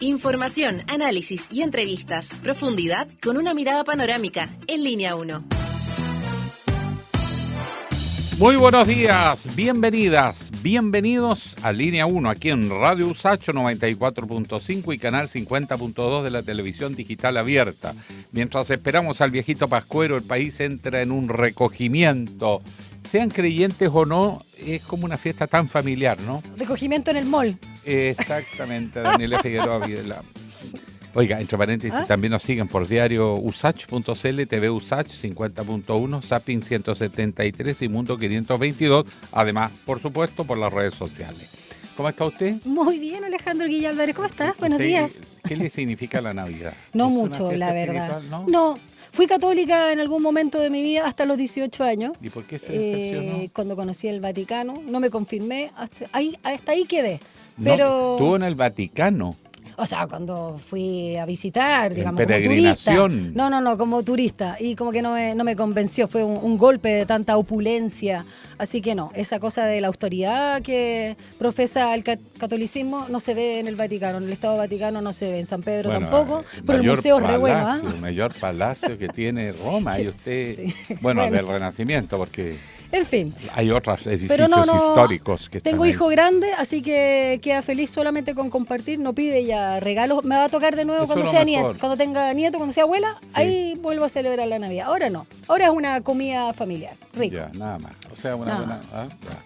Información, análisis y entrevistas. Profundidad con una mirada panorámica. En Línea 1. Muy buenos días, bienvenidas, bienvenidos a Línea 1, aquí en Radio Usach 94.5 y Canal 50.2 de la televisión digital abierta. Mientras esperamos al viejito Pascuero, el país entra en un recogimiento. Sean creyentes o no, es como una fiesta tan familiar, ¿no? Recogimiento en el mall. Exactamente, Daniela Figueroa Videla. Oiga, entre paréntesis, también nos siguen por diario usach.cl, TV Usach 50.1, Zapping 173 y Mundo 522. Además, por supuesto, por las redes sociales. ¿Cómo está usted? Muy bien, Alejandro Guilla Álvarez, ¿cómo estás? Buenos días. ¿Qué le significa la Navidad? No mucho, la verdad. ¿No? Fui católica en algún momento de mi vida hasta los 18 años. ¿Y por qué se decepcionó? Cuando conocí el Vaticano, no me confirmé, hasta ahí quedé. No, Pero estuvo en el Vaticano. O sea, cuando fui a visitar, digamos, en peregrinación. Como turista. No, como turista. Y como que no me convenció. Fue un golpe de tanta opulencia. Así que no, esa cosa de la austeridad que profesa el catolicismo no se ve en el Vaticano. En el Estado Vaticano no se ve, en San Pedro tampoco. Pero el museo es re bueno, ¿ah? El mayor palacio que tiene Roma. Y usted, sí. bueno, del Renacimiento, porque... En fin. Hay otros edificios históricos que están Tengo ahí. hijo grande, así que queda feliz solamente con compartir, no pide ya regalos. Me va a tocar de nuevo Eso cuando es sea lo nieto, mejor. cuando tenga nieto, cuando sea abuela, Sí. ahí vuelvo a celebrar la Navidad. Ahora no, ahora es una comida familiar, rico. Ya, nada más. O sea, una Nada buena... ya.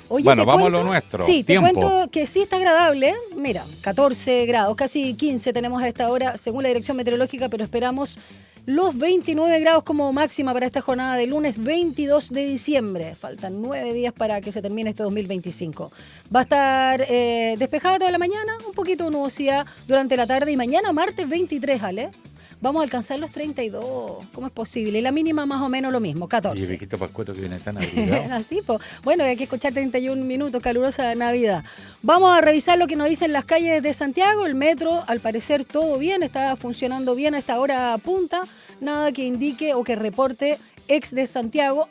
Oye, Bueno, te vamos a cuento- lo nuestro. Sí, Tiempo. te cuento que sí está agradable, ¿eh? Mira, 14 grados, casi 15 tenemos a esta hora según la dirección meteorológica, pero esperamos los 29 grados como máxima para esta jornada de lunes 22 de diciembre. Faltan 9 días para que se termine este 2025. Va a estar despejada toda la mañana, un poquito de nubosidad durante la tarde y mañana martes 23, ¿vale? Vamos a alcanzar los 32. ¿Cómo es posible? Y la mínima más o menos lo mismo, Y 14. el viejito Pascuero que viene tan abrigado. Así, pues. Bueno, hay que escuchar 31 minutos, calurosa Navidad. Vamos a revisar lo que nos dicen las calles de Santiago. El metro, al parecer, todo bien, está funcionando bien a esta hora punta. Nada que indique o que reporte ex de Santiago,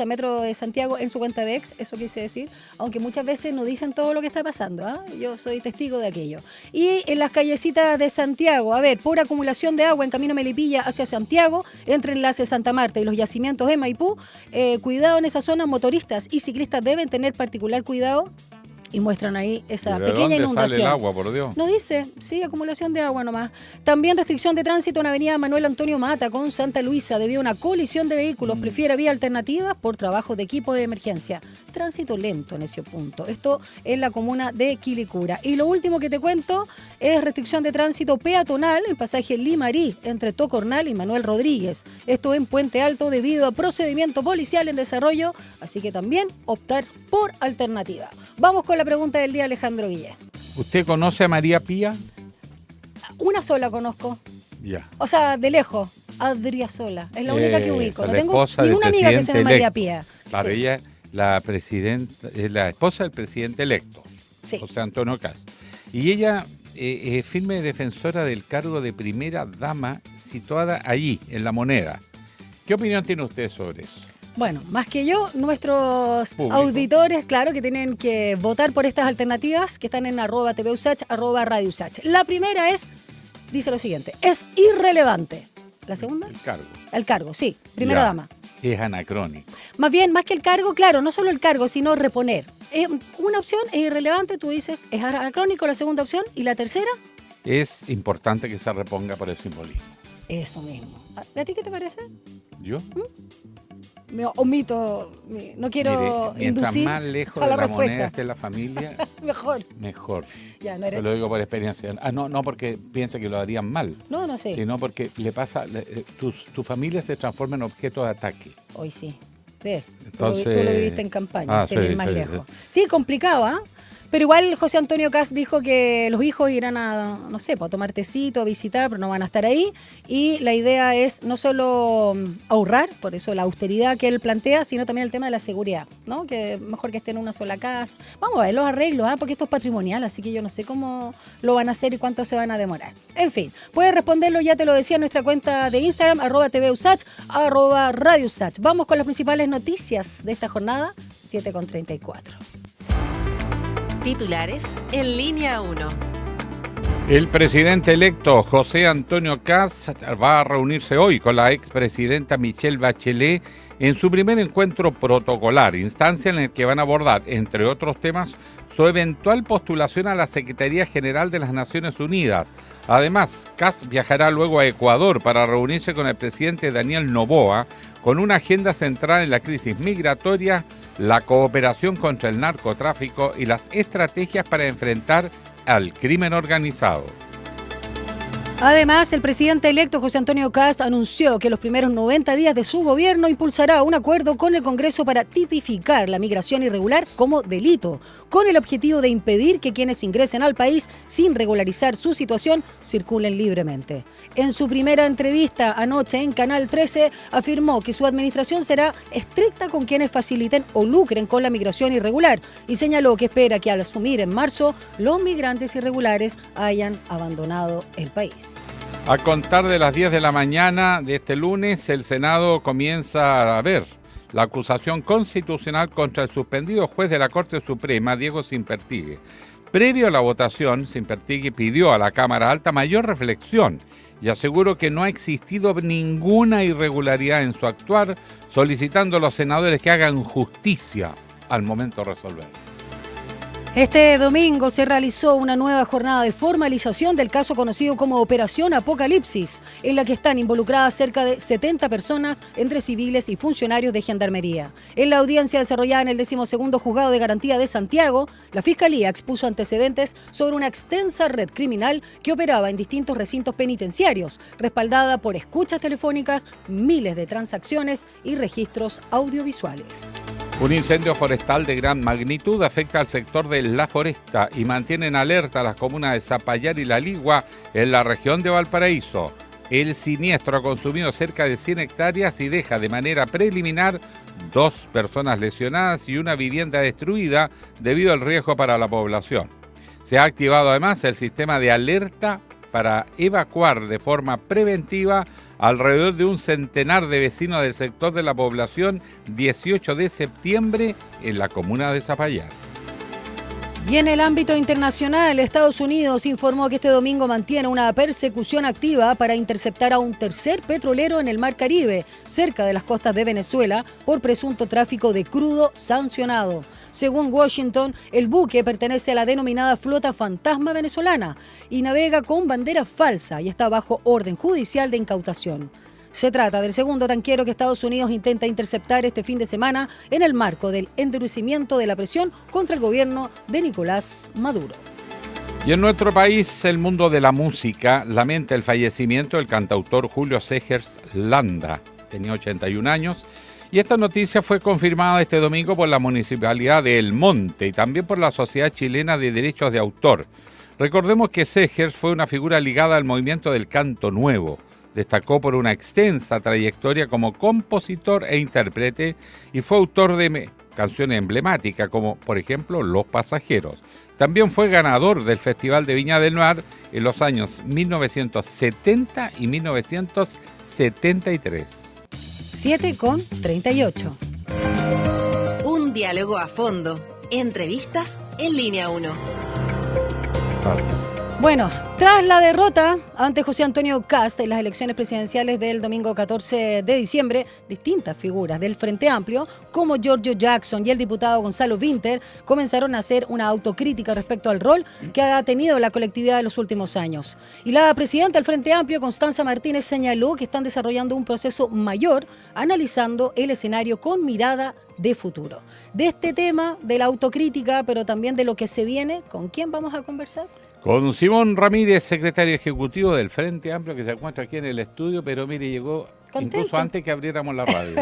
Metro de Santiago en su cuenta de ex, eso quise decir, aunque muchas veces no dicen todo lo que está pasando, ¿ah? Yo soy testigo de aquello. Y en las callecitas de Santiago, a ver, por acumulación de agua en camino Melipilla hacia Santiago, entre enlace Santa Marta y los yacimientos de Maipú, cuidado en esa zona, motoristas y ciclistas deben tener particular cuidado. Y muestran ahí esa ¿De pequeña dónde inundación. sale el agua, por Dios? No dice, sí, acumulación de agua nomás. También restricción de tránsito en avenida Manuel Antonio Mata con Santa Luisa debido a una colisión de vehículos. Prefiere vía alternativa por trabajo de equipo de emergencia. Tránsito lento en ese punto. Esto en la comuna de Quilicura. Y lo último que te cuento es restricción de tránsito peatonal en pasaje Limarí entre Tocornal y Manuel Rodríguez. Esto en Puente Alto debido a procedimiento policial en desarrollo. Así que también optar por alternativa. Vamos con la pregunta del día, Alejandro Guille. ¿Usted conoce a María Pía? Una sola conozco. Ya. O sea, de lejos. Adriasola. Es la única que ubico. No la tengo esposa del ninguna amiga que se llame María electo. Pía. Claro, Sí. ella es la esposa del presidente electo, Sí. José Antonio Kast. Y ella es firme defensora del cargo de primera dama situada allí, en La Moneda. ¿Qué opinión tiene usted sobre eso? Bueno, más que yo, nuestros Público. auditores, claro, que tienen que votar por estas alternativas que están en @TVUSach, @RadioUsach. La primera dice lo siguiente, es irrelevante. ¿La segunda? El cargo. El cargo, sí, primera Ya. dama. Es anacrónico. Más bien, más que el cargo, claro, no solo el cargo, sino reponer. Una opción es irrelevante, tú dices, es anacrónico la segunda opción, y la tercera, Es importante que se reponga por el simbolismo. eso mismo. ¿A ti qué te parece? ¿Yo? Me omito, no quiero Mire, mientras inducir más lejos a de la la moneda respuesta. esté la familia, Mejor. mejor. Ya, no Se eres... lo digo por experiencia. No porque piense que lo harían mal, No sé. sino porque le pasa, tu familia se transforma en objeto de ataque. Hoy sí. Sí. Entonces- Tú lo viviste en campaña, sin sí, ir más sí, lejos. Sí, complicado, ¿ah? Pero igual José Antonio Kast dijo que los hijos irán a, no sé, a tomar tecito, a visitar, pero no van a estar ahí. Y la idea es no solo ahorrar, por eso la austeridad que él plantea, sino también el tema de la seguridad, ¿no? Que mejor que estén en una sola casa. Vamos a ver los arreglos, ¿ah? Porque esto es patrimonial, así que yo no sé cómo lo van a hacer y cuánto se van a demorar. En fin, puedes responderlo, ya te lo decía, en nuestra cuenta de Instagram, @TVUSach, @RadioUsach. Vamos con las principales noticias de esta jornada, 7:34. Titulares en Línea 1. El presidente electo José Antonio Kast va a reunirse hoy con la expresidenta Michelle Bachelet en su primer encuentro protocolar, instancia en la que van a abordar, entre otros temas, su eventual postulación a la Secretaría General de las Naciones Unidas. Además, Kast viajará luego a Ecuador para reunirse con el presidente Daniel Noboa, con una agenda centrada en la crisis migratoria, la cooperación contra el narcotráfico y las estrategias para enfrentar al crimen organizado. Además, el presidente electo José Antonio Kast anunció que los primeros 90 días de su gobierno impulsará un acuerdo con el Congreso para tipificar la migración irregular como delito, con el objetivo de impedir que quienes ingresen al país sin regularizar su situación circulen libremente. En su primera entrevista anoche en Canal 13, afirmó que su administración será estricta con quienes faciliten o lucren con la migración irregular y señaló que espera que al asumir en marzo, los migrantes irregulares hayan abandonado el país. A contar de las 10 de la mañana de este lunes, el Senado comienza a ver la acusación constitucional contra el suspendido juez de la Corte Suprema, Diego Simpertigue. Previo a la votación, Simpertigue pidió a la Cámara Alta mayor reflexión y aseguró que no ha existido ninguna irregularidad en su actuar, solicitando a los senadores que hagan justicia al momento de resolver. Este domingo se realizó una nueva jornada de formalización del caso conocido como Operación Apocalipsis, en la que están involucradas cerca de 70 personas entre civiles y funcionarios de Gendarmería. En la audiencia desarrollada en el 12º Juzgado de Garantía de Santiago, la Fiscalía expuso antecedentes sobre una extensa red criminal que operaba en distintos recintos penitenciarios, respaldada por escuchas telefónicas, miles de transacciones y registros audiovisuales. Un incendio forestal de gran magnitud afecta al sector de La Foresta y mantiene en alerta a las comunas de Zapallar y La Ligua en la región de Valparaíso. El siniestro ha consumido cerca de 100 hectáreas y deja de manera preliminar 2 personas lesionadas y una vivienda destruida debido al riesgo para la población. Se ha activado además el sistema de alerta para evacuar de forma preventiva alrededor de un centenar de vecinos del sector de la población 18 de septiembre en la comuna de Zapallar. Y en el ámbito internacional, Estados Unidos informó que este domingo mantiene una persecución activa para interceptar a un tercer petrolero en el Mar Caribe, cerca de las costas de Venezuela, por presunto tráfico de crudo sancionado. Según Washington, el buque pertenece a la denominada Flota Fantasma venezolana y navega con bandera falsa y está bajo orden judicial de incautación. Se trata del segundo tanquero que Estados Unidos intenta interceptar este fin de semana en el marco del endurecimiento de la presión contra el gobierno de Nicolás Maduro. Y en nuestro país, el mundo de la música lamenta el fallecimiento del cantautor Julio Segers Landa. Tenía 81 años y esta noticia fue confirmada este domingo por la Municipalidad de El Monte y también por la Sociedad Chilena de Derechos de Autor. Recordemos que Segers fue una figura ligada al movimiento del canto nuevo. Destacó por una extensa trayectoria como compositor e intérprete y fue autor de canciones emblemáticas como, por ejemplo, Los Pasajeros. También fue ganador del Festival de Viña del Mar en los años 1970 y 1973. 7:38. Un diálogo a fondo. Entrevistas en Línea 1. Bueno, tras la derrota ante José Antonio Kast en las elecciones presidenciales del domingo 14 de diciembre, distintas figuras del Frente Amplio, como Giorgio Jackson y el diputado Gonzalo Vinter, comenzaron a hacer una autocrítica respecto al rol que ha tenido la colectividad en los últimos años. Y la presidenta del Frente Amplio, Constanza Martínez, señaló que están desarrollando un proceso mayor, analizando el escenario con mirada de futuro. De este tema, de la autocrítica, pero también de lo que se viene, ¿con quién vamos a conversar? Con Simón Ramírez, secretario ejecutivo del Frente Amplio, que se encuentra aquí en el estudio, pero mire, llegó Contento. Incluso antes que abriéramos la radio.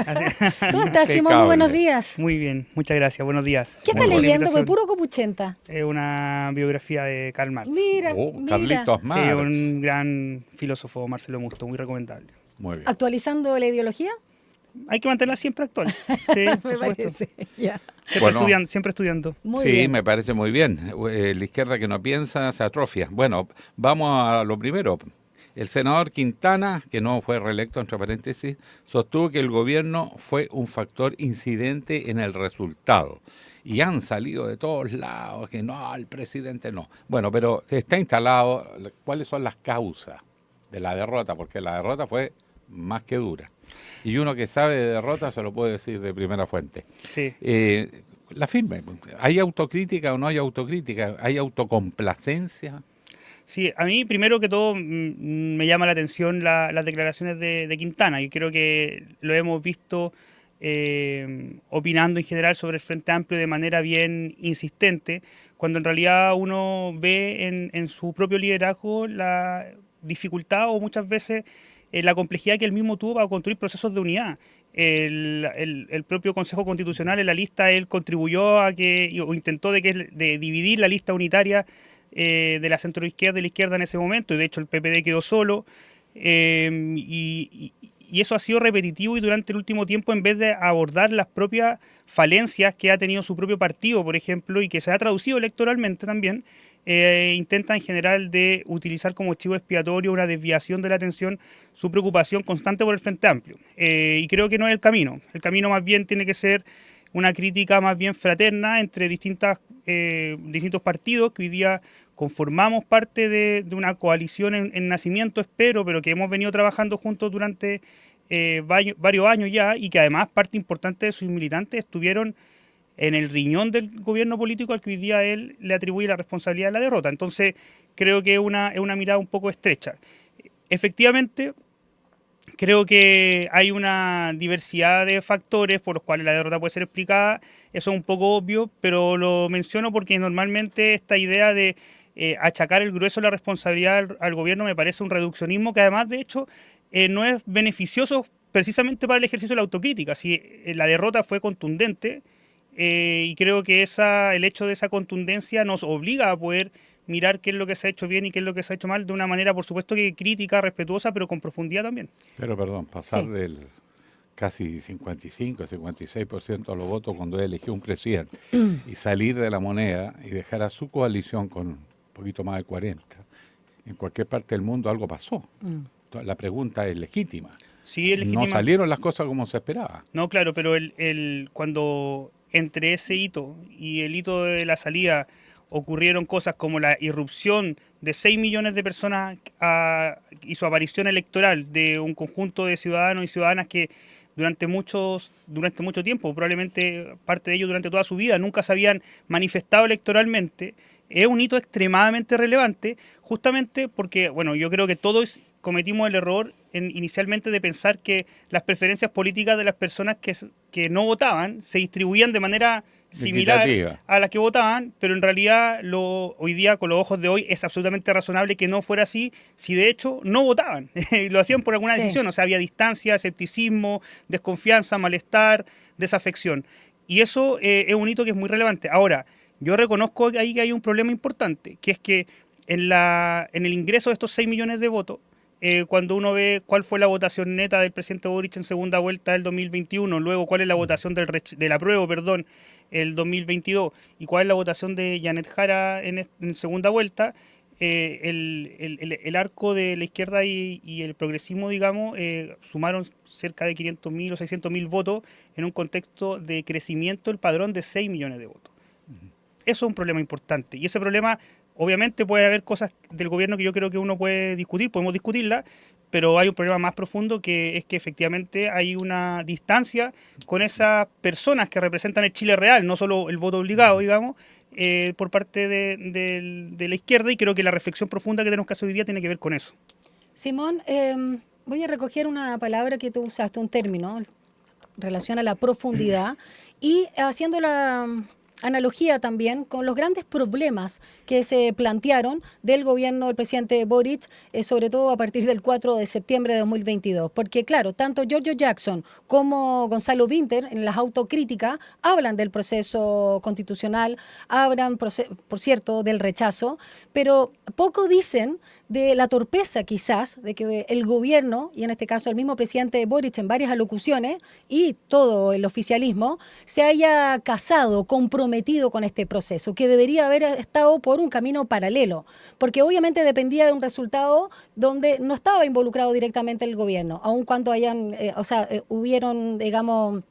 ¿Cómo estás, Simón? Muy buenos días. Muy bien, muchas gracias. Buenos días. ¿Qué estás leyendo? Fue puro copuchenta. Es una biografía de Karl Marx. Mira, Carlitos Marx. Sí, un gran filósofo, Marcelo Musto, muy recomendable. Muy bien. ¿Actualizando la ideología? Hay que mantenerla siempre actual. Sí, Me parece, ya. Siempre estudiando. Muy sí, bien. Me parece muy bien. La izquierda que no piensa se atrofia. Bueno, vamos a lo primero. El senador Quintana, que no fue reelecto, entre paréntesis, sostuvo que el gobierno fue un factor incidente en el resultado. Y han salido de todos lados que no, el presidente no. Bueno, pero está instalado cuáles son las causas de la derrota, porque la derrota fue más que dura. Y uno que sabe de derrota se lo puede decir de primera fuente. Sí. La firme, ¿hay autocrítica o no hay autocrítica? ¿Hay autocomplacencia? Sí, a mí primero que todo me llama la atención las declaraciones de Quintana, y creo que lo hemos visto opinando en general sobre el Frente Amplio de manera bien insistente, cuando en realidad uno ve en su propio liderazgo la dificultad o muchas veces la complejidad que él mismo tuvo para construir procesos de unidad. El propio Consejo Constitucional en la lista, él contribuyó a que, o intentó de dividir la lista unitaria de la centroizquierda y la izquierda en ese momento, y de hecho el PPD quedó solo, y eso ha sido repetitivo, y durante el último tiempo, en vez de abordar las propias falencias que ha tenido su propio partido, por ejemplo, y que se ha traducido electoralmente también, intenta en general de utilizar como chivo expiatorio una desviación de la atención, su preocupación constante por el Frente Amplio. Y creo que no es el camino. El camino más bien tiene que ser una crítica más bien fraterna entre distintos partidos que hoy día conformamos parte de una coalición en nacimiento, espero, pero que hemos venido trabajando juntos durante varios años ya, y que además parte importante de sus militantes estuvieron en el riñón del gobierno político al que hoy día él le atribuye la responsabilidad de la derrota. Entonces creo que es una mirada un poco estrecha. Efectivamente, creo que hay una diversidad de factores por los cuales la derrota puede ser explicada. Eso es un poco obvio, pero lo menciono porque normalmente esta idea de achacar el grueso de la responsabilidad al gobierno me parece un reduccionismo que además, de hecho, no es beneficioso precisamente para el ejercicio de la autocrítica. Si la derrota fue contundente, y creo que el hecho de esa contundencia nos obliga a poder mirar qué es lo que se ha hecho bien y qué es lo que se ha hecho mal de una manera, por supuesto, que crítica, respetuosa, pero con profundidad también. Pero perdón, pasar del casi 55-56% de los votos cuando él eligió un presidente y salir de la moneda y dejar a su coalición con un poquito más de 40%, en cualquier parte del mundo algo pasó. La pregunta es legítima. Sí, es legítima. No salieron las cosas como se esperaba. No, claro, pero cuando entre ese hito y el hito de la salida ocurrieron cosas como la irrupción de 6 millones de personas y su aparición electoral de un conjunto de ciudadanos y ciudadanas que durante mucho tiempo, probablemente parte de ellos durante toda su vida, nunca se habían manifestado electoralmente, es un hito extremadamente relevante, justamente porque, bueno, yo creo que todos cometimos el error inicialmente de pensar que las preferencias políticas de las personas que no votaban se distribuían de manera similar a las que votaban, pero en realidad hoy día, con los ojos de hoy, es absolutamente razonable que no fuera así, si de hecho no votaban. Lo hacían por alguna decisión, o sea, había distancia, escepticismo, desconfianza, malestar, desafección. Y eso es un hito que es muy relevante. Ahora, yo reconozco ahí que hay un problema importante, que es que en el ingreso de estos 6 millones de votos, cuando uno ve cuál fue la votación neta del presidente Boric en segunda vuelta del 2021, luego cuál es la votación del apruebo, el 2022, y cuál es la votación de Janet Jara en segunda vuelta, el arco de la izquierda y el progresismo, digamos, sumaron cerca de 500.000 o 600.000 votos en un contexto de crecimiento del padrón de 6 millones de votos. Eso es un problema importante, y ese problema, obviamente puede haber cosas del gobierno que yo creo que uno puede discutir, podemos discutirla, pero hay un problema más profundo, que es que efectivamente hay una distancia con esas personas que representan el Chile real, no solo el voto obligado, digamos, por parte de la izquierda, y creo que la reflexión profunda que tenemos que hacer hoy día tiene que ver con eso. Simón, voy a recoger una palabra que tú usaste, un término, en relación a la profundidad, y haciendo la analogía también con los grandes problemas que se plantearon del gobierno del presidente Boric, sobre todo a partir del 4 de septiembre de 2022. Porque claro, tanto Giorgio Jackson como Gonzalo Winter en las autocríticas hablan del proceso constitucional, hablan, por cierto, del rechazo, pero poco dicen de la torpeza quizás de que el gobierno, y en este caso el mismo presidente Boric en varias alocuciones, y todo el oficialismo, se haya casado, comprometido con este proceso, que debería haber estado por un camino paralelo, porque obviamente dependía de un resultado donde no estaba involucrado directamente el gobierno, aun cuando hubieron, digamos,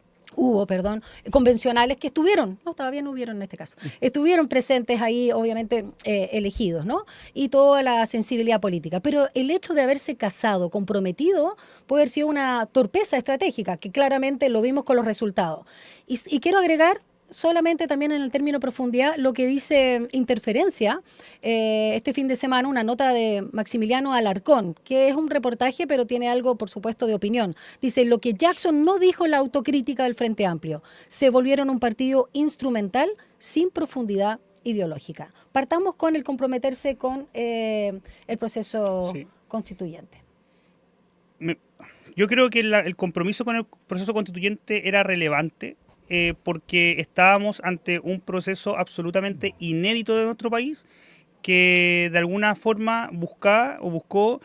convencionales que estuvieron, no, estaba bien, hubieron en este caso, estuvieron presentes ahí, obviamente elegidos, ¿no? Y toda la sensibilidad política. Pero el hecho de haberse casado, comprometido, puede haber sido una torpeza estratégica, que claramente lo vimos con los resultados. Y quiero agregar solamente también en el término profundidad lo que dice Interferencia este fin de semana, una nota de Maximiliano Alarcón, que es un reportaje pero tiene algo por supuesto de opinión. Dice: lo que Jackson no dijo en la autocrítica del Frente Amplio, se volvieron un partido instrumental sin profundidad ideológica. Partamos con el comprometerse con el proceso constituyente. Yo creo que el compromiso con el proceso constituyente era relevante, porque estábamos ante un proceso absolutamente inédito de nuestro país, que de alguna forma buscó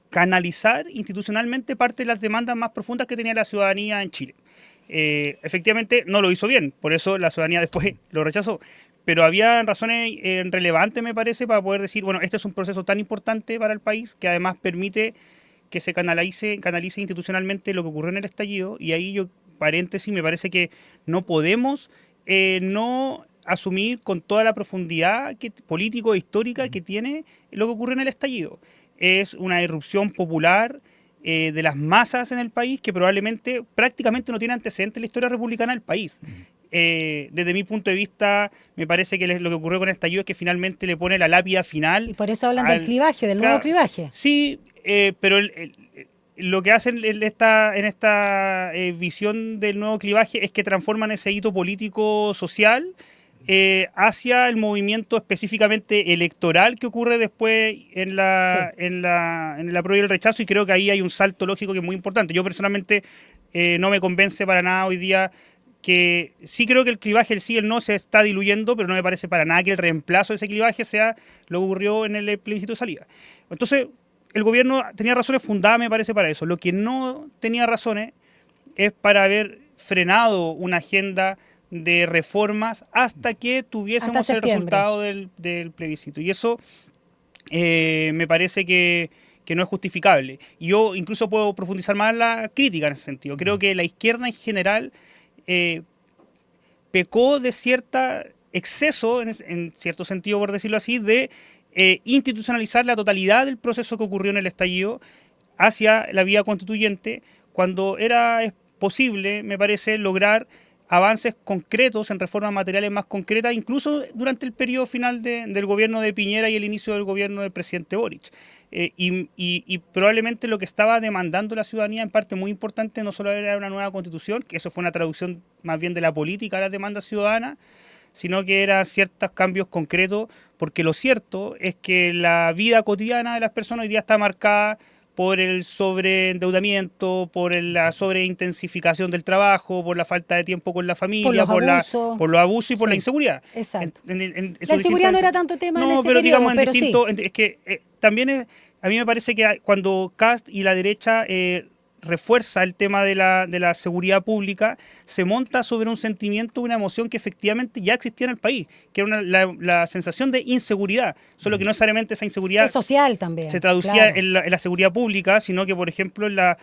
canalizar institucionalmente parte de las demandas más profundas que tenía la ciudadanía en Chile. Efectivamente no lo hizo bien, por eso la ciudadanía después lo rechazó. Pero había razones relevantes, me parece, para poder decir, bueno, este es un proceso tan importante para el país que además permite que se canalice institucionalmente lo que ocurrió en el estallido, y ahí yo paréntesis, me parece que no podemos no asumir con toda la profundidad político e histórica que tiene lo que ocurrió en el estallido. Es una irrupción popular de las masas en el país que probablemente prácticamente no tiene antecedentes en la historia republicana del país. Desde mi punto de vista, me parece que lo que ocurrió con el estallido es que finalmente le pone la lápida final. Y por eso hablan del clivaje, del nuevo clivaje. Sí, pero lo que hacen en esta visión del nuevo clivaje es que transforman ese hito político social hacia el movimiento específicamente electoral que ocurre después en el apruebo y el rechazo, y creo que ahí hay un salto lógico que es muy importante. Yo personalmente no me convence para nada hoy día, que sí creo que el clivaje, el sí y el no se está diluyendo, pero no me parece para nada que el reemplazo de ese clivaje sea lo que ocurrió en el plebiscito de salida. Entonces, el gobierno tenía razones fundadas, me parece, para eso. Lo que no tenía razones es para haber frenado una agenda de reformas hasta que tuviésemos el resultado del plebiscito. Y eso me parece que no es justificable. Y yo incluso puedo profundizar más la crítica en ese sentido. Creo que la izquierda en general pecó de exceso, en cierto sentido, por decirlo así, de institucionalizar la totalidad del proceso que ocurrió en el estallido hacia la vía constituyente, cuando es posible, me parece, lograr avances concretos en reformas materiales más concretas, incluso durante el periodo final del gobierno de Piñera y el inicio del gobierno del presidente Boric. Y probablemente lo que estaba demandando la ciudadanía, en parte muy importante, no solo era una nueva constitución, que eso fue una traducción más bien de la política a las demandas ciudadanas, sino que eran ciertos cambios concretos, porque lo cierto es que la vida cotidiana de las personas hoy día está marcada por el sobreendeudamiento, por la sobreintensificación del trabajo, por la falta de tiempo con la familia, por los abusos y por la inseguridad. Exacto. La inseguridad no era tanto tema en ese periodo, digamos, pero distinto, sí. Es que también a mí me parece que cuando Kast y la derecha refuerza el tema de la seguridad pública, se monta sobre un sentimiento, una emoción que efectivamente ya existía en el país, que era la sensación de inseguridad, solo que no necesariamente esa inseguridad es social también, se traducía en la seguridad pública, sino que, por ejemplo, en la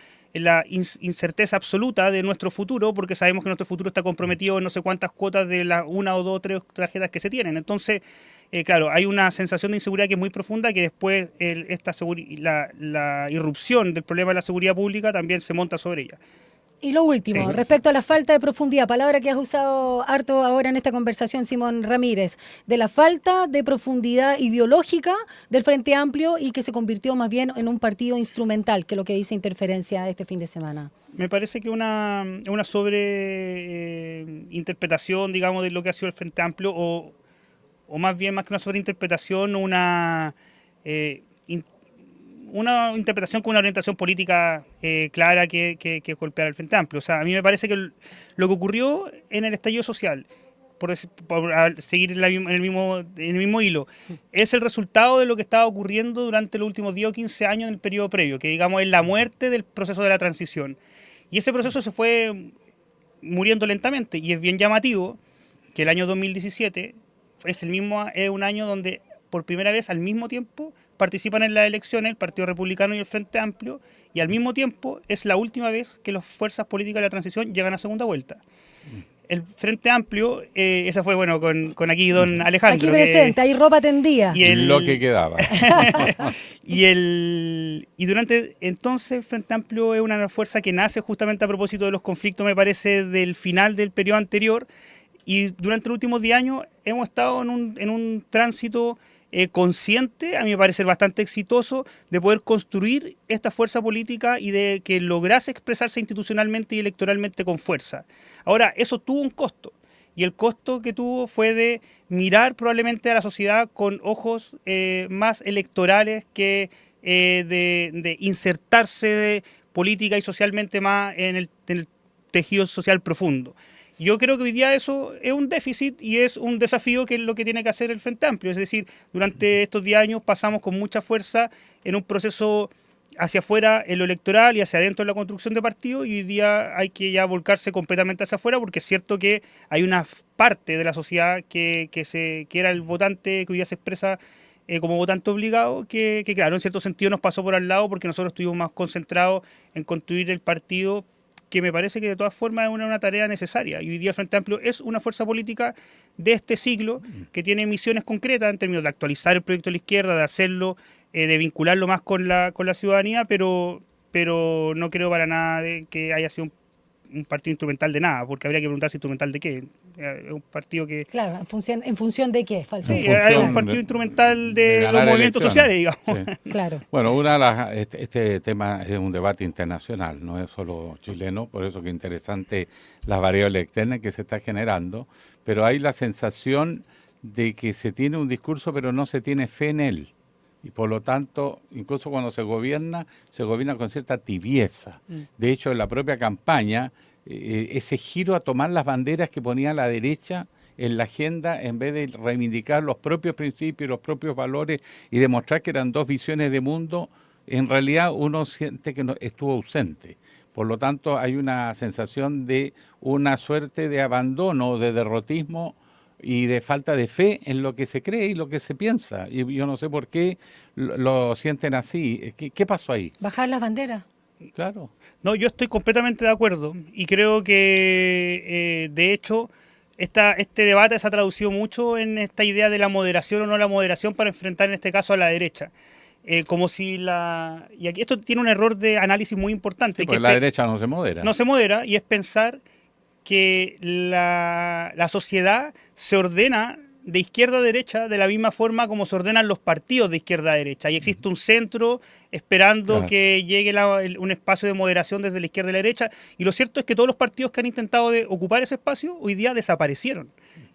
incerteza absoluta de nuestro futuro, porque sabemos que nuestro futuro está comprometido en no sé cuántas cuotas de las 1 o 2 o 3 tarjetas que se tienen. Entonces, claro, hay una sensación de inseguridad que es muy profunda, que después la irrupción del problema de la seguridad pública también se monta sobre ella. Y lo último, respecto a la falta de profundidad, palabra que has usado harto ahora en esta conversación, Simón Ramírez, de la falta de profundidad ideológica del Frente Amplio y que se convirtió más bien en un partido instrumental, que es lo que dice Interferencia este fin de semana. Me parece que una sobreinterpretación, digamos, de lo que ha sido el Frente Amplio, o más bien, más que una sobreinterpretación, una interpretación con una orientación política clara que golpear al Frente Amplio. O sea, a mí me parece que lo que ocurrió en el estallido social seguir en el mismo hilo, es el resultado de lo que estaba ocurriendo durante los últimos 10 o 15 años en el periodo previo, que digamos es la muerte del proceso de la transición. Y ese proceso se fue muriendo lentamente, y es bien llamativo que el año 2017 es un año donde por primera vez al mismo tiempo participan en las elecciones el Partido Republicano y el Frente Amplio, y al mismo tiempo es la última vez que las fuerzas políticas de la transición llegan a segunda vuelta. El Frente Amplio, esa fue con aquí don Alejandro. Aquí presente, hay ropa tendida. Lo que quedaba. y durante entonces el Frente Amplio es una fuerza que nace justamente a propósito de los conflictos, me parece, del final del periodo anterior, y durante los últimos 10 años hemos estado en un tránsito consciente, a mí me parece bastante exitoso, de poder construir esta fuerza política y de que lograse expresarse institucionalmente y electoralmente con fuerza. Ahora, eso tuvo un costo, y el costo que tuvo fue de mirar probablemente a la sociedad con ojos más electorales que de insertarse política y socialmente más en el tejido social profundo. Yo creo que hoy día eso es un déficit y es un desafío, que es lo que tiene que hacer el Frente Amplio. Es decir, durante estos 10 años pasamos con mucha fuerza en un proceso hacia afuera en lo electoral y hacia adentro en la construcción de partidos, y hoy día hay que ya volcarse completamente hacia afuera, porque es cierto que hay una parte de la sociedad que era el votante, que hoy día se expresa como votante obligado, que claro, en cierto sentido nos pasó por al lado, porque nosotros estuvimos más concentrados en construir el partido, que me parece que de todas formas es una tarea necesaria. Y hoy día el Frente Amplio es una fuerza política de este siglo que tiene misiones concretas en términos de actualizar el proyecto de la izquierda, de hacerlo, de vincularlo más con la ciudadanía, pero no creo para nada de que haya sido un partido instrumental de nada, porque habría que preguntarse instrumental de qué. Es un partido que... Claro, ¿en función de qué? Falta. Sí, es un partido instrumental de los movimientos sociales, digamos. Sí. Claro. Bueno, este tema es un debate internacional, no es solo chileno, por eso que es interesante las variables externas que se está generando, pero hay la sensación de que se tiene un discurso pero no se tiene fe en él. Y por lo tanto, incluso cuando se gobierna con cierta tibieza. De hecho, en la propia campaña, ese giro a tomar las banderas que ponía la derecha en la agenda, en vez de reivindicar los propios principios, los propios valores y demostrar que eran dos visiones de mundo, en realidad uno siente que estuvo ausente. Por lo tanto, hay una sensación de una suerte de abandono, de derrotismo y de falta de fe en lo que se cree y lo que se piensa. Y yo no sé por qué lo sienten así. ¿Qué pasó ahí? Bajar las banderas. Claro. No, yo estoy completamente de acuerdo, y creo que, de hecho, este debate se ha traducido mucho en esta idea de la moderación o no la moderación para enfrentar en este caso a la derecha. Como si y aquí esto tiene un error de análisis muy importante. Sí, porque la derecha no se modera. No se modera, y es pensar que la sociedad se ordena de izquierda a derecha de la misma forma como se ordenan los partidos de izquierda a derecha. Y existe un centro esperando que llegue un espacio de moderación desde la izquierda y la derecha. Y lo cierto es que todos los partidos que han intentado de ocupar ese espacio hoy día desaparecieron.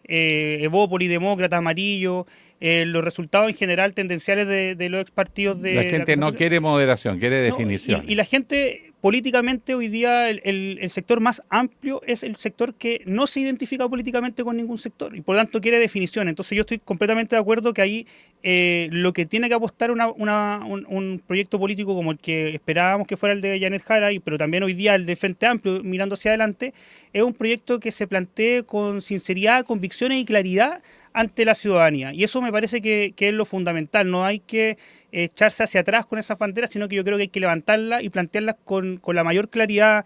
Evópoli, Demócrata, Amarillo, los resultados en general tendenciales de los ex partidos de... La gente no quiere moderación, quiere definición. Y la gente... Políticamente hoy día el sector más amplio es el sector que no se identifica políticamente con ningún sector y por lo tanto quiere definición. Entonces yo estoy completamente de acuerdo que ahí lo que tiene que apostar un proyecto político como el que esperábamos que fuera el de Janet Jara, pero también hoy día el del Frente Amplio mirando hacia adelante, es un proyecto que se plantee con sinceridad, convicciones y claridad ante la ciudadanía. Y eso me parece que es lo fundamental. No hay que echarse hacia atrás con esas banderas, sino que yo creo que hay que levantarlas y plantearlas con la mayor claridad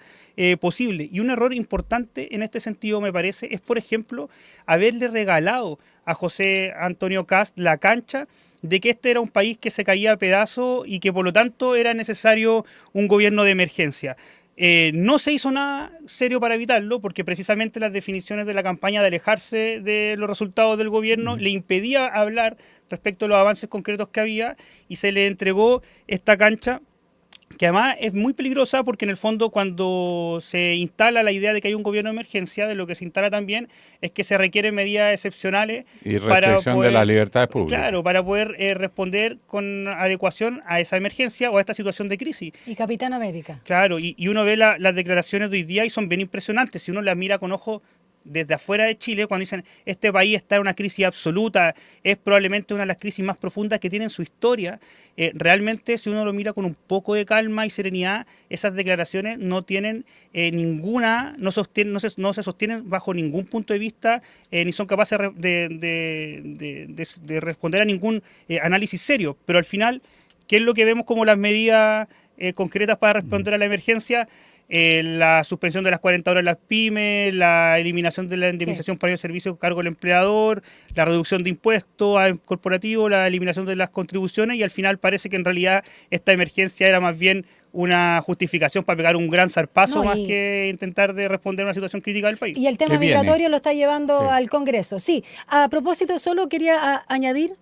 posible. Y un error importante en este sentido, me parece, es, por ejemplo, haberle regalado a José Antonio Kast la cancha de que este era un país que se caía a pedazos y que por lo tanto era necesario un gobierno de emergencia. No se hizo nada serio para evitarlo, porque precisamente las definiciones de la campaña de alejarse de los resultados del gobierno le impedía hablar respecto a los avances concretos que había, y se le entregó esta cancha que además es muy peligrosa, porque en el fondo cuando se instala la idea de que hay un gobierno de emergencia, de lo que se instala también es que se requieren medidas excepcionales y restricción de las libertades públicas. Claro, para poder responder con adecuación a esa emergencia o a esta situación de crisis. Y Capitán América. Claro, y uno ve las declaraciones de hoy día y son bien impresionantes. Si uno las mira con ojos desde afuera de Chile, cuando dicen este país está en una crisis absoluta, es probablemente una de las crisis más profundas que tiene en su historia, realmente si uno lo mira con un poco de calma y serenidad, esas declaraciones no tienen ninguna, no se sostienen bajo ningún punto de vista, ni son capaces de responder a ningún análisis serio. Pero al final, ¿qué es lo que vemos como las medidas concretas para responder a la emergencia? La suspensión de las 40 horas en las pymes, la eliminación de la indemnización por el servicio a cargo del empleador, la reducción de impuestos al corporativo, la eliminación de las contribuciones, y al final parece que en realidad esta emergencia era más bien una justificación para pegar un gran zarpazo más que intentar de responder a una situación crítica del país. Y el tema migratorio lo está llevando al Congreso. Sí, a propósito, solo quería añadir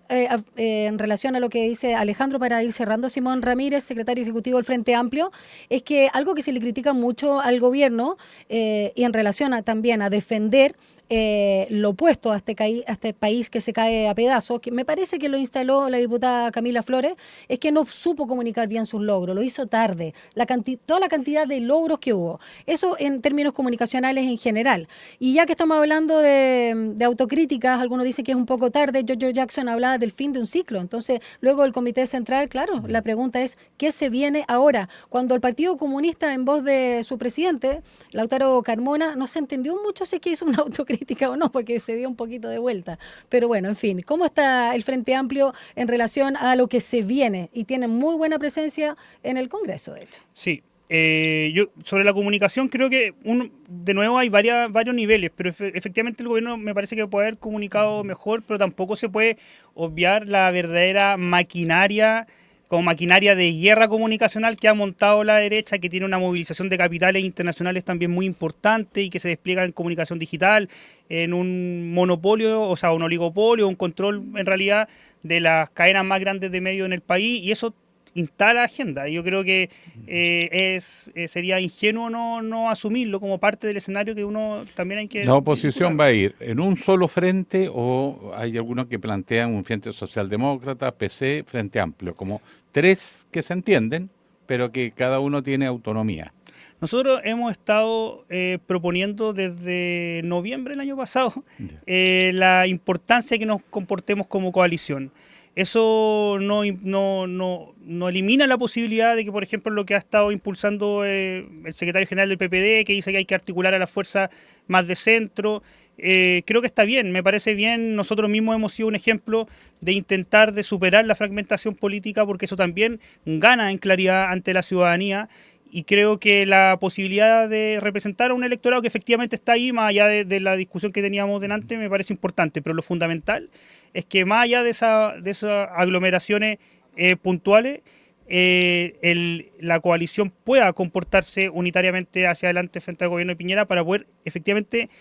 en relación a lo que dice Alejandro para ir cerrando, Simón Ramírez, secretario ejecutivo del Frente Amplio, es que algo que se le critica mucho al gobierno y en relación también a defender lo opuesto a este país que se cae a pedazos, que me parece que lo instaló la diputada Camila Flores, es que no supo comunicar bien sus logros, lo hizo tarde, toda la cantidad de logros que hubo. Eso en términos comunicacionales en general. Y ya que estamos hablando de autocríticas, algunos dicen que es un poco tarde, George Jackson hablaba del fin de un ciclo. Entonces, luego el Comité Central, claro, la pregunta es, ¿qué se viene ahora? Cuando el Partido Comunista, en voz de su presidente, Lautaro Carmona, no se entendió mucho si es que hizo una autocrítica o no, porque se dio un poquito de vuelta. Pero bueno, en fin, ¿cómo está el Frente Amplio en relación a lo que se viene? Y tiene muy buena presencia en el Congreso, de hecho. Sí. Yo sobre la comunicación creo que de nuevo hay varios niveles, pero efectivamente el gobierno me parece que puede haber comunicado mejor, pero tampoco se puede obviar la verdadera maquinaria de guerra comunicacional que ha montado la derecha, que tiene una movilización de capitales internacionales también muy importante y que se despliega en comunicación digital, en un monopolio, o sea, un oligopolio, un control en realidad de las cadenas más grandes de medios en el país, y eso instala agenda. Yo creo que sería ingenuo no asumirlo como parte del escenario que uno también hay que... ¿La oposición va a ir en un solo frente o hay algunos que plantean un frente socialdemócrata, PC, Frente Amplio, como tres que se entienden, pero que cada uno tiene autonomía? Nosotros hemos estado proponiendo desde noviembre del año pasado la importancia de que nos comportemos como coalición. Eso no elimina la posibilidad de que, por ejemplo, lo que ha estado impulsando el secretario general del PPD, que dice que hay que articular a las fuerzas más de centro, creo que está bien, me parece bien. Nosotros mismos hemos sido un ejemplo de intentar de superar la fragmentación política, porque eso también gana en claridad ante la ciudadanía. Y creo que la posibilidad de representar a un electorado que efectivamente está ahí, más allá de la discusión que teníamos delante, me parece importante. Pero lo fundamental es que más allá de esas aglomeraciones puntuales, la coalición pueda comportarse unitariamente hacia adelante frente al gobierno de Piñera para poder efectivamente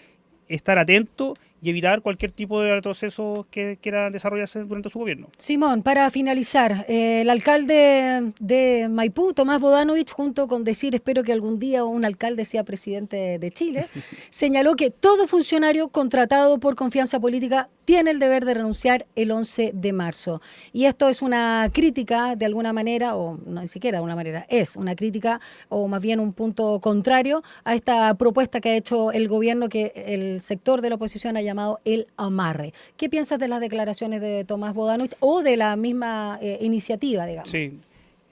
estar atento y evitar cualquier tipo de retroceso que quiera desarrollarse durante su gobierno. Simón, para finalizar, el alcalde de Maipú, Tomás Bodanovich, junto con decir espero que algún día un alcalde sea presidente de Chile, señaló que todo funcionario contratado por confianza política tiene el deber de renunciar el 11 de marzo. Y esto es una crítica de alguna manera, o no ni siquiera de una manera, es una crítica o más bien un punto contrario a esta propuesta que ha hecho el gobierno, que el sector de la oposición ha llamado el amarre. ¿Qué piensas de las declaraciones de Tomás Bodanovich o de la misma iniciativa, digamos? Sí,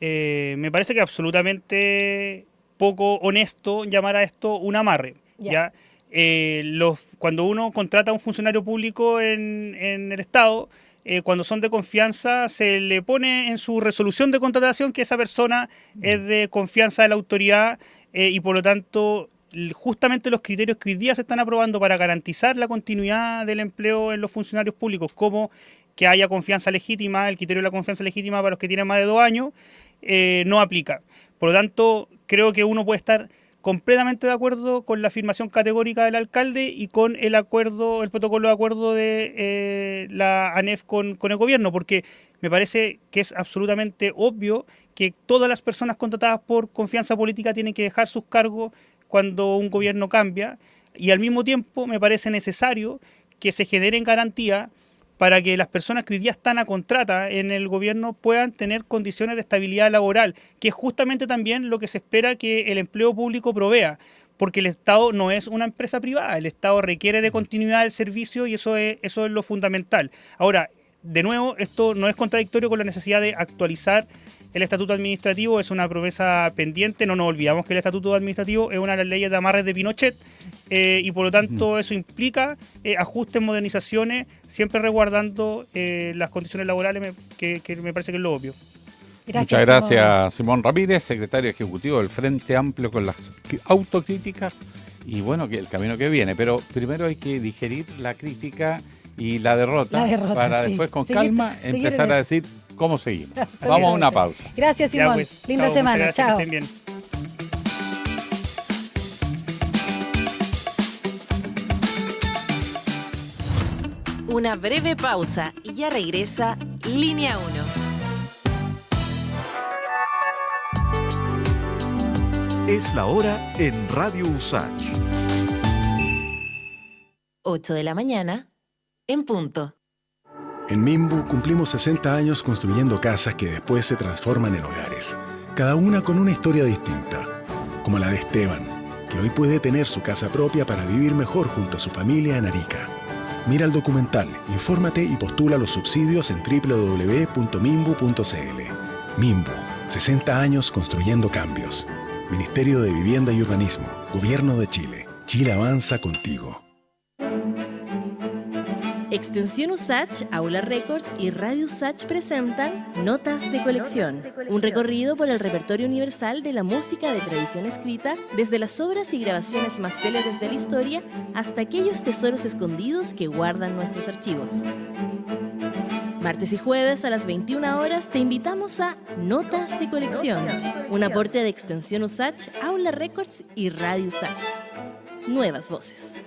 me parece que absolutamente poco honesto llamar a esto un amarre. ¿Ya? Cuando uno contrata a un funcionario público en el Estado, cuando son de confianza, se le pone en su resolución de contratación que esa persona es de confianza de la autoridad y por lo tanto justamente los criterios que hoy día se están aprobando para garantizar la continuidad del empleo en los funcionarios públicos, como que haya confianza legítima, el criterio de la confianza legítima para los que tienen más de 2 años, no aplica. Por lo tanto, creo que uno puede estar completamente de acuerdo con la afirmación categórica del alcalde y con el protocolo de acuerdo de la ANEF con el gobierno, porque me parece que es absolutamente obvio que todas las personas contratadas por confianza política tienen que dejar sus cargos cuando un gobierno cambia, y al mismo tiempo me parece necesario que se generen garantías para que las personas que hoy día están a contrata en el gobierno puedan tener condiciones de estabilidad laboral, que es justamente también lo que se espera que el empleo público provea, porque el Estado no es una empresa privada, el Estado requiere de continuidad del servicio y eso es lo fundamental. Ahora, de nuevo, esto no es contradictorio con la necesidad de actualizar el estatuto administrativo, es una promesa pendiente, no nos olvidamos que el estatuto administrativo es una de las leyes de amarres de Pinochet y por lo tanto eso implica ajustes, modernizaciones, siempre resguardando las condiciones laborales, que me parece que es lo obvio. Muchas gracias, Simón Ramírez, secretario ejecutivo del Frente Amplio, con las autocríticas y bueno, que el camino que viene. Pero primero hay que digerir la crítica y la derrota para después con calma empezar a decir cómo seguimos. Vamos a una pausa. Gracias, Simón. Pues, Linda semana. Gracias, chao. que estén bien. Una breve pausa y ya regresa Línea 1. Es la hora en Radio Usach. 8 de la mañana, en punto. En Mimbu cumplimos 60 años construyendo casas que después se transforman en hogares, cada una con una historia distinta, como la de Esteban, que hoy puede tener su casa propia para vivir mejor junto a su familia en Arica. Mira el documental, infórmate y postula los subsidios en www.mimbu.cl. Mimbu, 60 años construyendo cambios. Ministerio de Vivienda y Urbanismo, Gobierno de Chile. Chile avanza contigo. Extensión Usach, Aula Records y Radio Usach presentan Notas de Colección, un recorrido por el repertorio universal de la música de tradición escrita, desde las obras y grabaciones más célebres de la historia hasta aquellos tesoros escondidos que guardan nuestros archivos. Martes y jueves a las 21 horas te invitamos a Notas de Colección, un aporte de Extensión Usach, Aula Records y Radio Usach. Nuevas voces.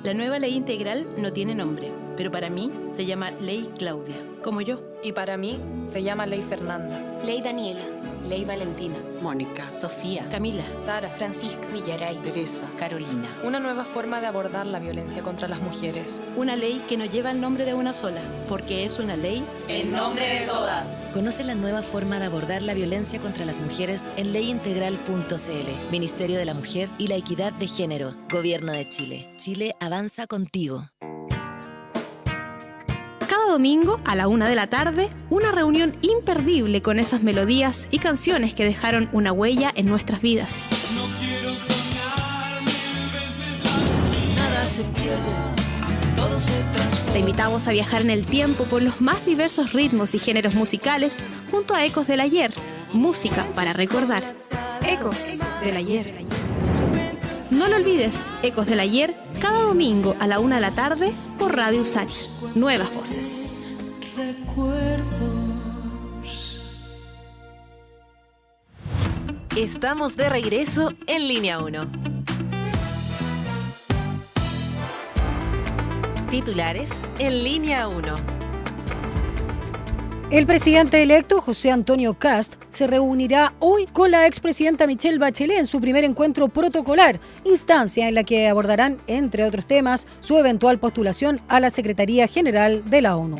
La nueva ley integral no tiene nombre, pero para mí se llama Ley Claudia, como yo. Y para mí se llama Ley Fernanda. Ley Daniela. Ley Valentina. Mónica. Sofía. Camila. Sara. Francisca. Villaray. Teresa. Carolina. Una nueva forma de abordar la violencia contra las mujeres. Una ley que no lleva el nombre de una sola, porque es una ley en nombre de todas. Conoce la nueva forma de abordar la violencia contra las mujeres en leyintegral.cl. Ministerio de la Mujer y la Equidad de Género. Gobierno de Chile. Chile avanza contigo. Cada domingo a la 1 de la tarde, una reunión imperdible con esas melodías y canciones que dejaron una huella en nuestras vidas. No quiero soñar 1000 veces más. Nada se pierde, todo se transforma. Te invitamos a viajar en el tiempo por los más diversos ritmos y géneros musicales junto a Ecos del Ayer, música para recordar. Ecos del Ayer. No lo olvides, Ecos del Ayer, cada domingo a la 1 de la tarde por Radio Usach. Nuevas voces. Estamos de regreso en Línea 1. Titulares en Línea 1. El presidente electo, José Antonio Kast, se reunirá hoy con la expresidenta Michelle Bachelet en su primer encuentro protocolar, instancia en la que abordarán, entre otros temas, su eventual postulación a la Secretaría General de la ONU.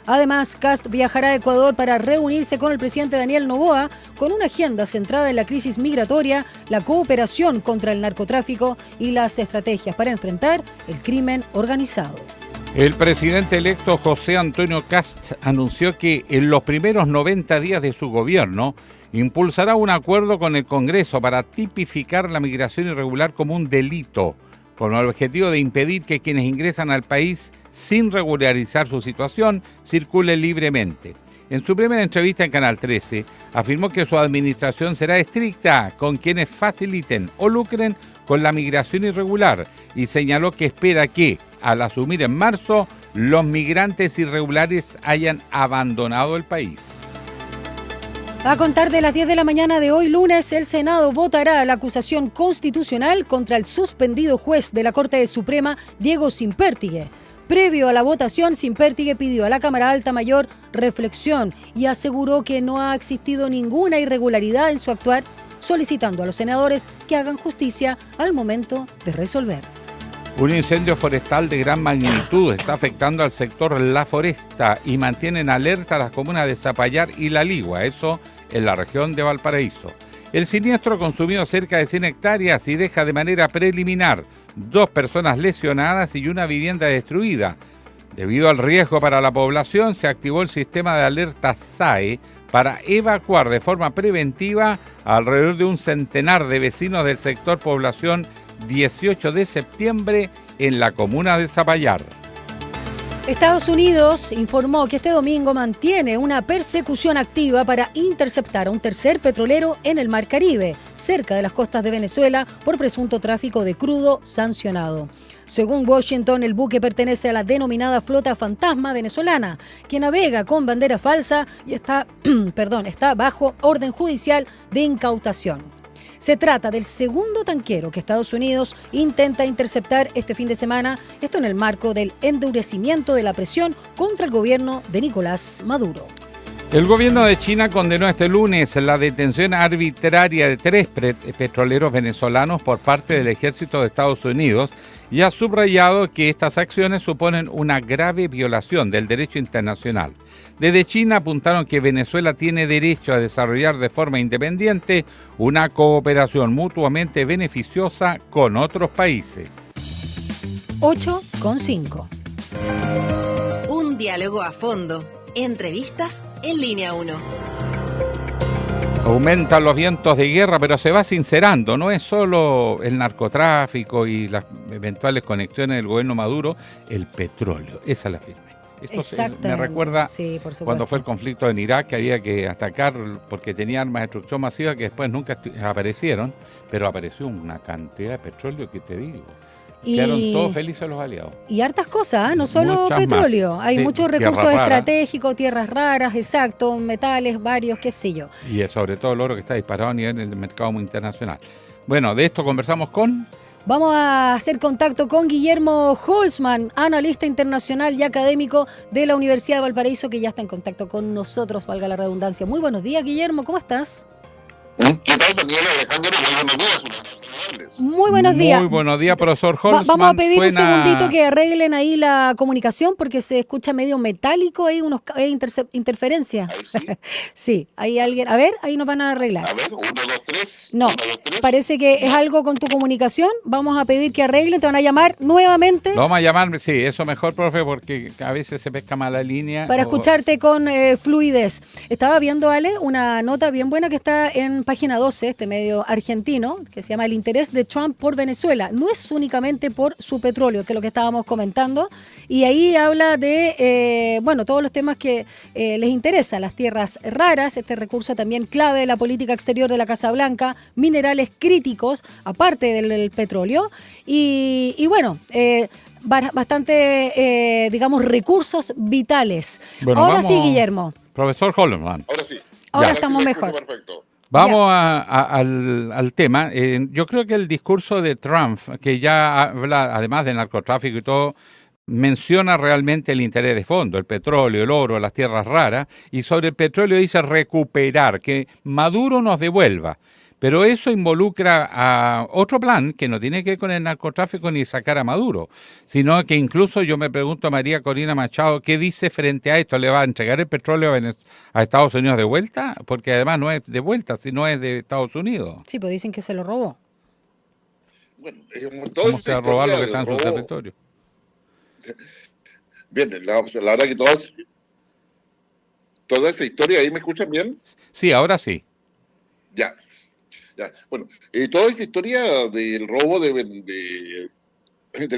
Además, Kast viajará a Ecuador para reunirse con el presidente Daniel Noboa con una agenda centrada en la crisis migratoria, la cooperación contra el narcotráfico y las estrategias para enfrentar el crimen organizado. El presidente electo José Antonio Kast anunció que en los primeros 90 días de su gobierno impulsará un acuerdo con el Congreso para tipificar la migración irregular como un delito, con el objetivo de impedir que quienes ingresan al país sin regularizar su situación circulen libremente. En su primera entrevista en Canal 13, afirmó que su administración será estricta con quienes faciliten o lucren con la migración irregular y señaló que espera que, al asumir en marzo, los migrantes irregulares hayan abandonado el país. A contar de las 10 de la mañana de hoy lunes, el Senado votará la acusación constitucional contra el suspendido juez de la Corte Suprema, Diego Simpértigue. Previo a la votación, Simpértigue pidió a la Cámara Alta Mayor reflexión y aseguró que no ha existido ninguna irregularidad en su actuar, solicitando a los senadores que hagan justicia al momento de resolver. Un incendio forestal de gran magnitud está afectando al sector La Foresta y mantienen alerta a las comunas de Zapallar y La Ligua, eso en la región de Valparaíso. El siniestro consumió cerca de 100 hectáreas y deja de manera preliminar 2 personas lesionadas y una vivienda destruida. Debido al riesgo para la población, se activó el sistema de alerta SAE para evacuar de forma preventiva a alrededor de un centenar de vecinos del sector población 18 de septiembre en la comuna de Zapallar. Estados Unidos informó que este domingo mantiene una persecución activa para interceptar a un tercer petrolero en el Mar Caribe, cerca de las costas de Venezuela, por presunto tráfico de crudo sancionado. Según Washington, el buque pertenece a la denominada flota fantasma venezolana, que navega con bandera falsa y está bajo orden judicial de incautación. Se trata del segundo tanquero que Estados Unidos intenta interceptar este fin de semana, esto en el marco del endurecimiento de la presión contra el gobierno de Nicolás Maduro. El gobierno de China condenó este lunes la detención arbitraria de 3 petroleros venezolanos por parte del ejército de Estados Unidos y ha subrayado que estas acciones suponen una grave violación del derecho internacional. Desde China apuntaron que Venezuela tiene derecho a desarrollar de forma independiente una cooperación mutuamente beneficiosa con otros países. 8,5. Un diálogo a fondo. Entrevistas en Línea 1. Aumentan los vientos de guerra, pero se va sincerando. No es solo el narcotráfico y las eventuales conexiones del gobierno Maduro, el petróleo. Esa es la firme. Esto me recuerda cuando fue el conflicto en Irak, que había que atacar porque tenía armas de destrucción masiva que después nunca aparecieron, pero apareció una cantidad de petróleo que te digo. Quedaron todos felices los aliados. Y hartas cosas, no solo muchas petróleo. Más. Hay muchos recursos estratégicos, tierras raras, exacto, metales, varios, qué sé yo. Y sobre todo el oro que está disparado a nivel del mercado internacional. Bueno, de esto conversamos con... Vamos a hacer contacto con Guillermo Holzman, analista internacional y académico de la Universidad de Valparaíso, que ya está en contacto con nosotros, valga la redundancia. Muy buenos días, Guillermo, ¿cómo estás? ¿Qué tal, Daniela Alejandro? Muy buenos días. Muy buenos días. Muy buenos días, profesor Holzman. Vamos a pedir un segundito que arreglen ahí la comunicación porque se escucha medio metálico, hay interferencia. Ahí sí. Sí, hay alguien. A ver, ahí nos van a arreglar. A ver, 1, 2, 3. No, 1, 2, 3. Parece que es algo con tu comunicación. Vamos a pedir que arreglen, te van a llamar nuevamente. Lo vamos a llamar, sí, eso mejor, profe, porque a veces se pesca mal la línea. Para escucharte con fluidez. Estaba viendo, Ale, una nota bien buena que está en página 12, este medio argentino, que se llama El interés de Trump por Venezuela. No es únicamente por su petróleo, que es lo que estábamos comentando, y ahí habla de, todos los temas que les interesa, las tierras raras, este recurso también clave de la política exterior de la Casa Blanca, minerales críticos, aparte del petróleo, y bastante, recursos vitales. Bueno, ahora sí, Guillermo. Profesor Holzman. Ahora sí. Ahora estamos mejor. Perfecto. Vamos al tema. Yo creo que el discurso de Trump, que ya habla, además del narcotráfico y todo, menciona realmente el interés de fondo, el petróleo, el oro, las tierras raras, y sobre el petróleo dice recuperar, que Maduro nos devuelva. Pero eso involucra a otro plan que no tiene que ver con el narcotráfico ni sacar a Maduro, sino que incluso yo me pregunto a María Corina Machado, ¿qué dice frente a esto? ¿Le va a entregar el petróleo a Estados Unidos de vuelta? Porque además no es de vuelta, sino es de Estados Unidos. Sí, pues dicen que se lo robó. Bueno, ¿Cómo se va a robar lo que está en su territorio? Bien, la verdad que toda esa historia, ¿ahí me escuchan bien? Sí, ahora sí. Ya. Bueno, toda esa historia del robo del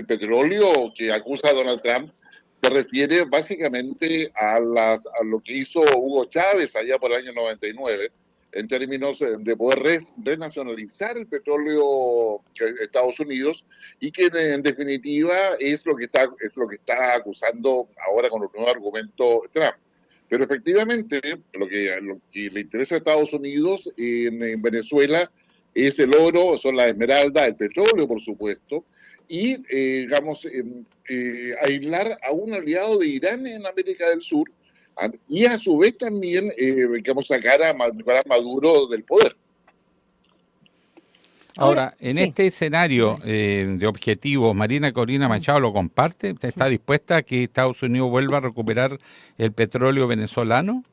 petróleo que acusa a Donald Trump se refiere básicamente a lo que hizo Hugo Chávez allá por el año 99 en términos de poder renacionalizar el petróleo de Estados Unidos y que en definitiva es lo que está acusando ahora con los nuevos argumentos Trump. Pero efectivamente, lo que le interesa a Estados Unidos en Venezuela es el oro, son las esmeraldas, el petróleo, por supuesto, y, aislar a un aliado de Irán en América del Sur y a su vez también, sacar a Maduro del poder. Ahora, en este escenario de objetivos, María Corina Machado lo comparte. ¿Está dispuesta a que Estados Unidos vuelva a recuperar el petróleo venezolano?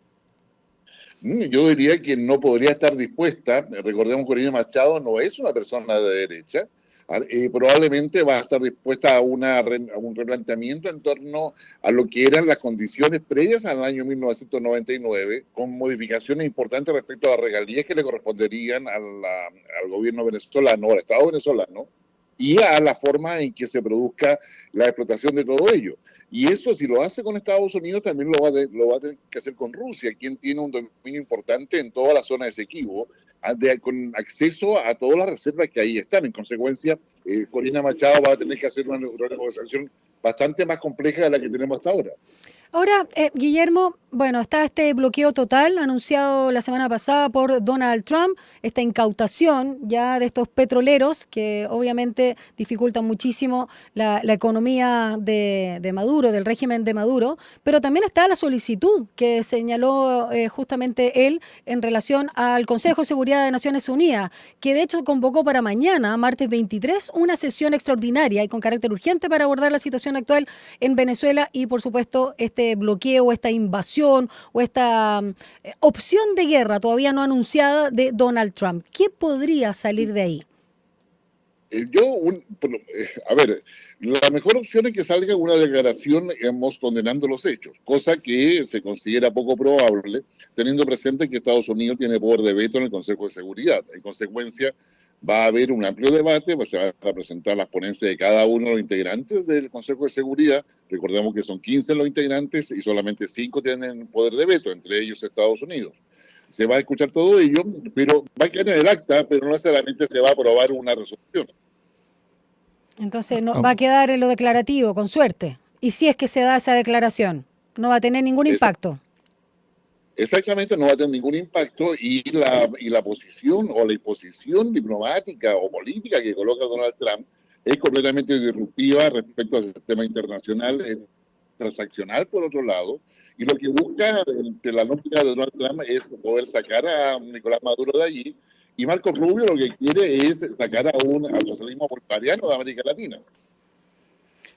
Yo diría que no podría estar dispuesta. Recordemos que Corina Machado no es una persona de derecha. Probablemente va a estar dispuesta a un replanteamiento en torno a lo que eran las condiciones previas al año 1999, con modificaciones importantes respecto a las regalías que le corresponderían al gobierno venezolano, al Estado venezolano, y a la forma en que se produzca la explotación de todo ello. Y eso, si lo hace con Estados Unidos, también lo va a tener que hacer con Rusia, quien tiene un dominio importante en toda la zona de Esequibo, con acceso a todas las reservas que ahí están. En consecuencia, Corina Machado va a tener que hacer una negociación bastante más compleja de la que tenemos hasta ahora. Ahora, Guillermo, bueno, está este bloqueo total anunciado la semana pasada por Donald Trump, esta incautación ya de estos petroleros que obviamente dificultan muchísimo la economía de Maduro, del régimen de Maduro, pero también está la solicitud que señaló justamente él en relación al Consejo de Seguridad de Naciones Unidas, que de hecho convocó para mañana, martes 23, una sesión extraordinaria y con carácter urgente para abordar la situación actual en Venezuela y, por supuesto, este bloqueo, esta invasión o esta opción de guerra todavía no anunciada de Donald Trump. ¿Qué podría salir de ahí? A ver, la mejor opción es que salga una declaración, digamos, condenando los hechos, cosa que se considera poco probable, teniendo presente que Estados Unidos tiene poder de veto en el Consejo de Seguridad. En consecuencia, va a haber un amplio debate, se van a presentar las ponencias de cada uno de los integrantes del Consejo de Seguridad. Recordemos que son 15 los integrantes y solamente 5 tienen poder de veto, entre ellos Estados Unidos. Se va a escuchar todo ello, pero va a quedar en el acta, pero no necesariamente se va a aprobar una resolución. Entonces no, va a quedar en lo declarativo, con suerte. Y si es que se da esa declaración, no va a tener ningún impacto. Exactamente, no va a tener ningún impacto y la posición o la imposición diplomática o política que coloca Donald Trump es completamente disruptiva respecto al sistema internacional, es transaccional por otro lado, y lo que busca entre la lógica de Donald Trump es poder sacar a Nicolás Maduro de allí, y Marco Rubio lo que quiere es sacar al socialismo bolivariano de América Latina.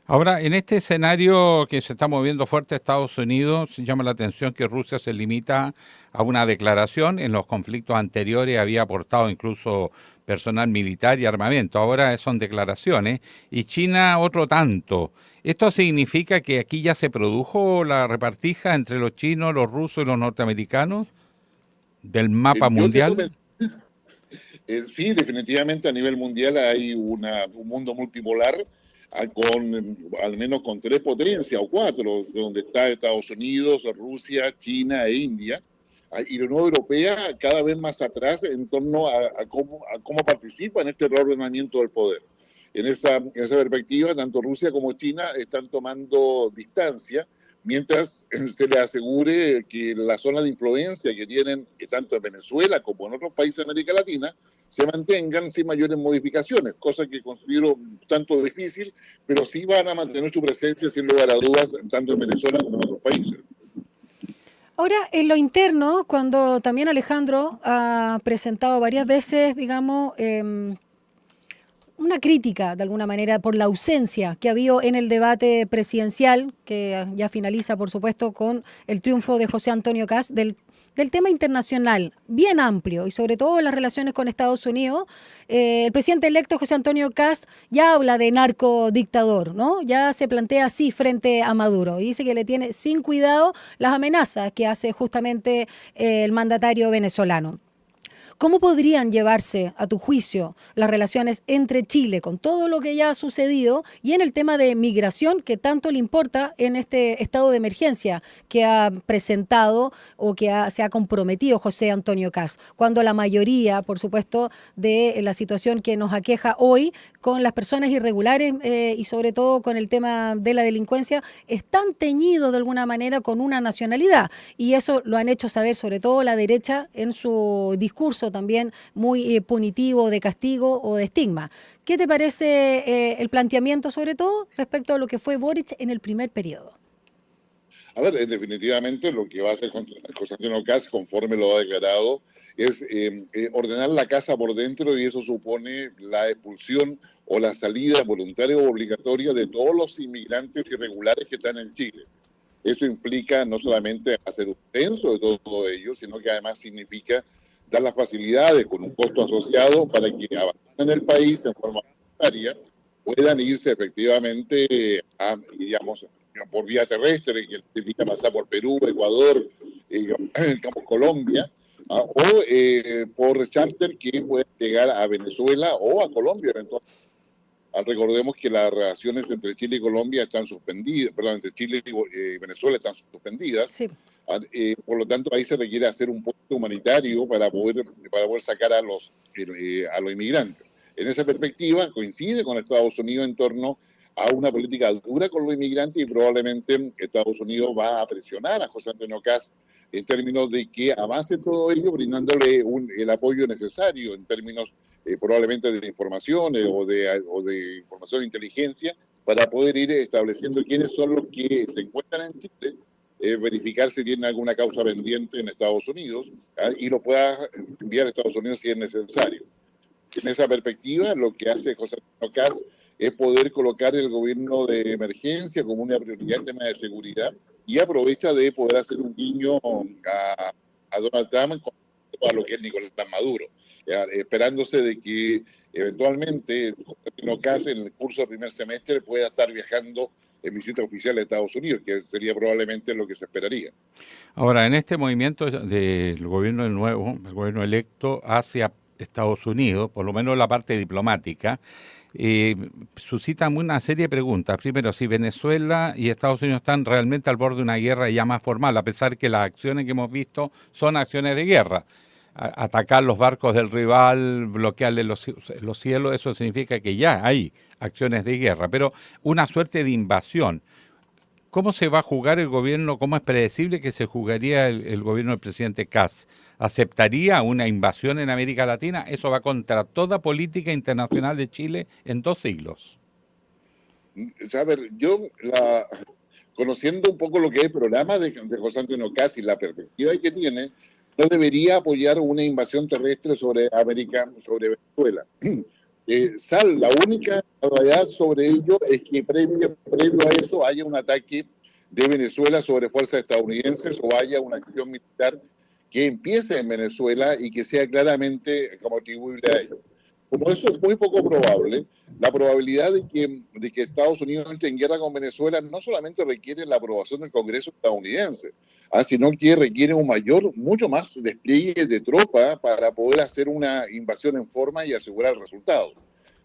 Ahora, en este escenario que se está moviendo fuerte Estados Unidos, llama la atención que Rusia se limita a una declaración. En los conflictos anteriores había aportado incluso personal militar y armamento. Ahora son declaraciones. Y China otro tanto. ¿Esto significa que aquí ya se produjo la repartija entre los chinos, los rusos y los norteamericanos del mapa mundial? Sí, definitivamente a nivel mundial hay un mundo multipolar, al menos con 3 potencias o 4, donde está Estados Unidos, Rusia, China e India, y la Unión Europea cada vez más atrás en torno a cómo participa en este reordenamiento del poder. En esa perspectiva, tanto Rusia como China están tomando distancia, mientras se les asegure que la zona de influencia que tienen tanto en Venezuela como en otros países de América Latina se mantengan sin mayores modificaciones, cosa que considero tanto difícil, pero sí van a mantener su presencia sin lugar a dudas tanto en Venezuela como en otros países. Ahora, en lo interno, cuando también Alejandro ha presentado varias veces, digamos, una crítica de alguna manera por la ausencia que ha habido en el debate presidencial, que ya finaliza, por supuesto, con el triunfo de José Antonio Kast, del tema internacional, bien amplio, y sobre todo en las relaciones con Estados Unidos. El presidente electo José Antonio Kast ya habla de narcodictador, ¿no? Ya se plantea así frente a Maduro, y dice que le tiene sin cuidado las amenazas que hace justamente el mandatario venezolano. ¿Cómo podrían llevarse, a tu juicio, las relaciones entre Chile con todo lo que ya ha sucedido y en el tema de migración que tanto le importa en este estado de emergencia que ha presentado o que se ha comprometido José Antonio Kast, cuando la mayoría, por supuesto, de la situación que nos aqueja hoy con las personas irregulares y sobre todo con el tema de la delincuencia están teñidos de alguna manera con una nacionalidad? Y eso lo han hecho saber sobre todo la derecha en su discurso también muy punitivo, de castigo o de estigma. ¿Qué te parece el planteamiento, sobre todo, respecto a lo que fue Boric en el primer periodo? A ver, definitivamente lo que va a hacer José Antonio Kast, conforme lo ha declarado, es ordenar la casa por dentro, y eso supone la expulsión o la salida voluntaria o obligatoria de todos los inmigrantes irregulares que están en Chile. Eso implica no solamente hacer un censo de todo ello, sino que además significa dar las facilidades con un costo asociado para que abandonen el país en forma voluntaria puedan irse efectivamente digamos, por vía terrestre, que significa pasar por Perú, Ecuador, digamos, Colombia, o por charter que pueden llegar a Venezuela o a Colombia eventualmente. Recordemos que las relaciones entre Chile y Colombia están suspendidas, perdón, entre Chile y Venezuela están suspendidas. Sí. Por lo tanto, ahí se requiere hacer un puente humanitario para poder sacar a los inmigrantes. En esa perspectiva, coincide con Estados Unidos en torno a una política dura con los inmigrantes y probablemente Estados Unidos va a presionar a José Antonio Kast en términos de que avance todo ello, brindándole el apoyo necesario en términos probablemente de información o de información de inteligencia para poder ir estableciendo quiénes son los que se encuentran en Chile, verificar si tienen alguna causa pendiente en Estados Unidos y lo pueda enviar a Estados Unidos si es necesario. En esa perspectiva, lo que hace José Antonio Kast es poder colocar el gobierno de emergencia como una prioridad en temas de seguridad y aprovecha de poder hacer un guiño a Donald Trump con a lo que es Nicolás Maduro, esperándose de que eventualmente José Antonio Kast en el curso del primer semestre pueda estar viajando en visita oficial a Estados Unidos, que sería probablemente lo que se esperaría. Ahora, en este movimiento del gobierno nuevo, el gobierno electo hacia Estados Unidos, por lo menos la parte diplomática, suscitan una serie de preguntas. Primero, si Venezuela y Estados Unidos están realmente al borde de una guerra ya más formal, a pesar que las acciones que hemos visto son acciones de guerra. Atacar los barcos del rival, bloquearle los cielos, eso significa que ya hay acciones de guerra, pero una suerte de invasión. ¿Cómo se va a jugar el gobierno? ¿Cómo es predecible que se jugaría el gobierno del presidente Kast? ¿Aceptaría una invasión en América Latina? Eso va contra toda política internacional de Chile en 2 siglos. A ver, conociendo un poco lo que es el programa de José Antonio Kast y la perspectiva que tiene, no debería apoyar una invasión terrestre sobre Venezuela. La única novedad sobre ello es que previo a eso haya un ataque de Venezuela sobre fuerzas estadounidenses o haya una acción militar que empiece en Venezuela y que sea claramente como atribuible a ello. Como eso es muy poco probable, la probabilidad de que Estados Unidos entre en guerra con Venezuela no solamente requiere la aprobación del Congreso estadounidense, sino que requiere mucho más despliegue de tropa para poder hacer una invasión en forma y asegurar el resultado.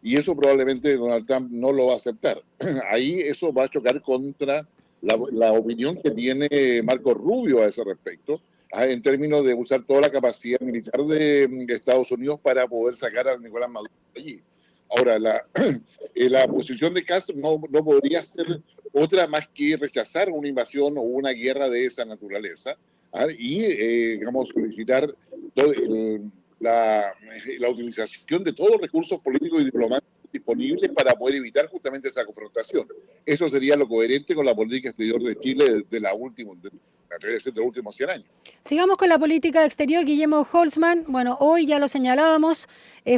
Y eso probablemente Donald Trump no lo va a aceptar. Ahí eso va a chocar contra la opinión que tiene Marco Rubio a ese respecto, en términos de usar toda la capacidad militar de Estados Unidos para poder sacar a Nicolás Maduro de allí. Ahora, la posición de Kast no podría ser otra más que rechazar una invasión o una guerra de esa naturaleza y, digamos, solicitar la utilización de todos los recursos políticos y diplomáticos disponibles para poder evitar justamente esa confrontación. Eso sería lo coherente con la política exterior de Chile de los últimos 100 años. Sigamos con la política exterior. Guillermo Holtzman, bueno, hoy ya lo señalábamos,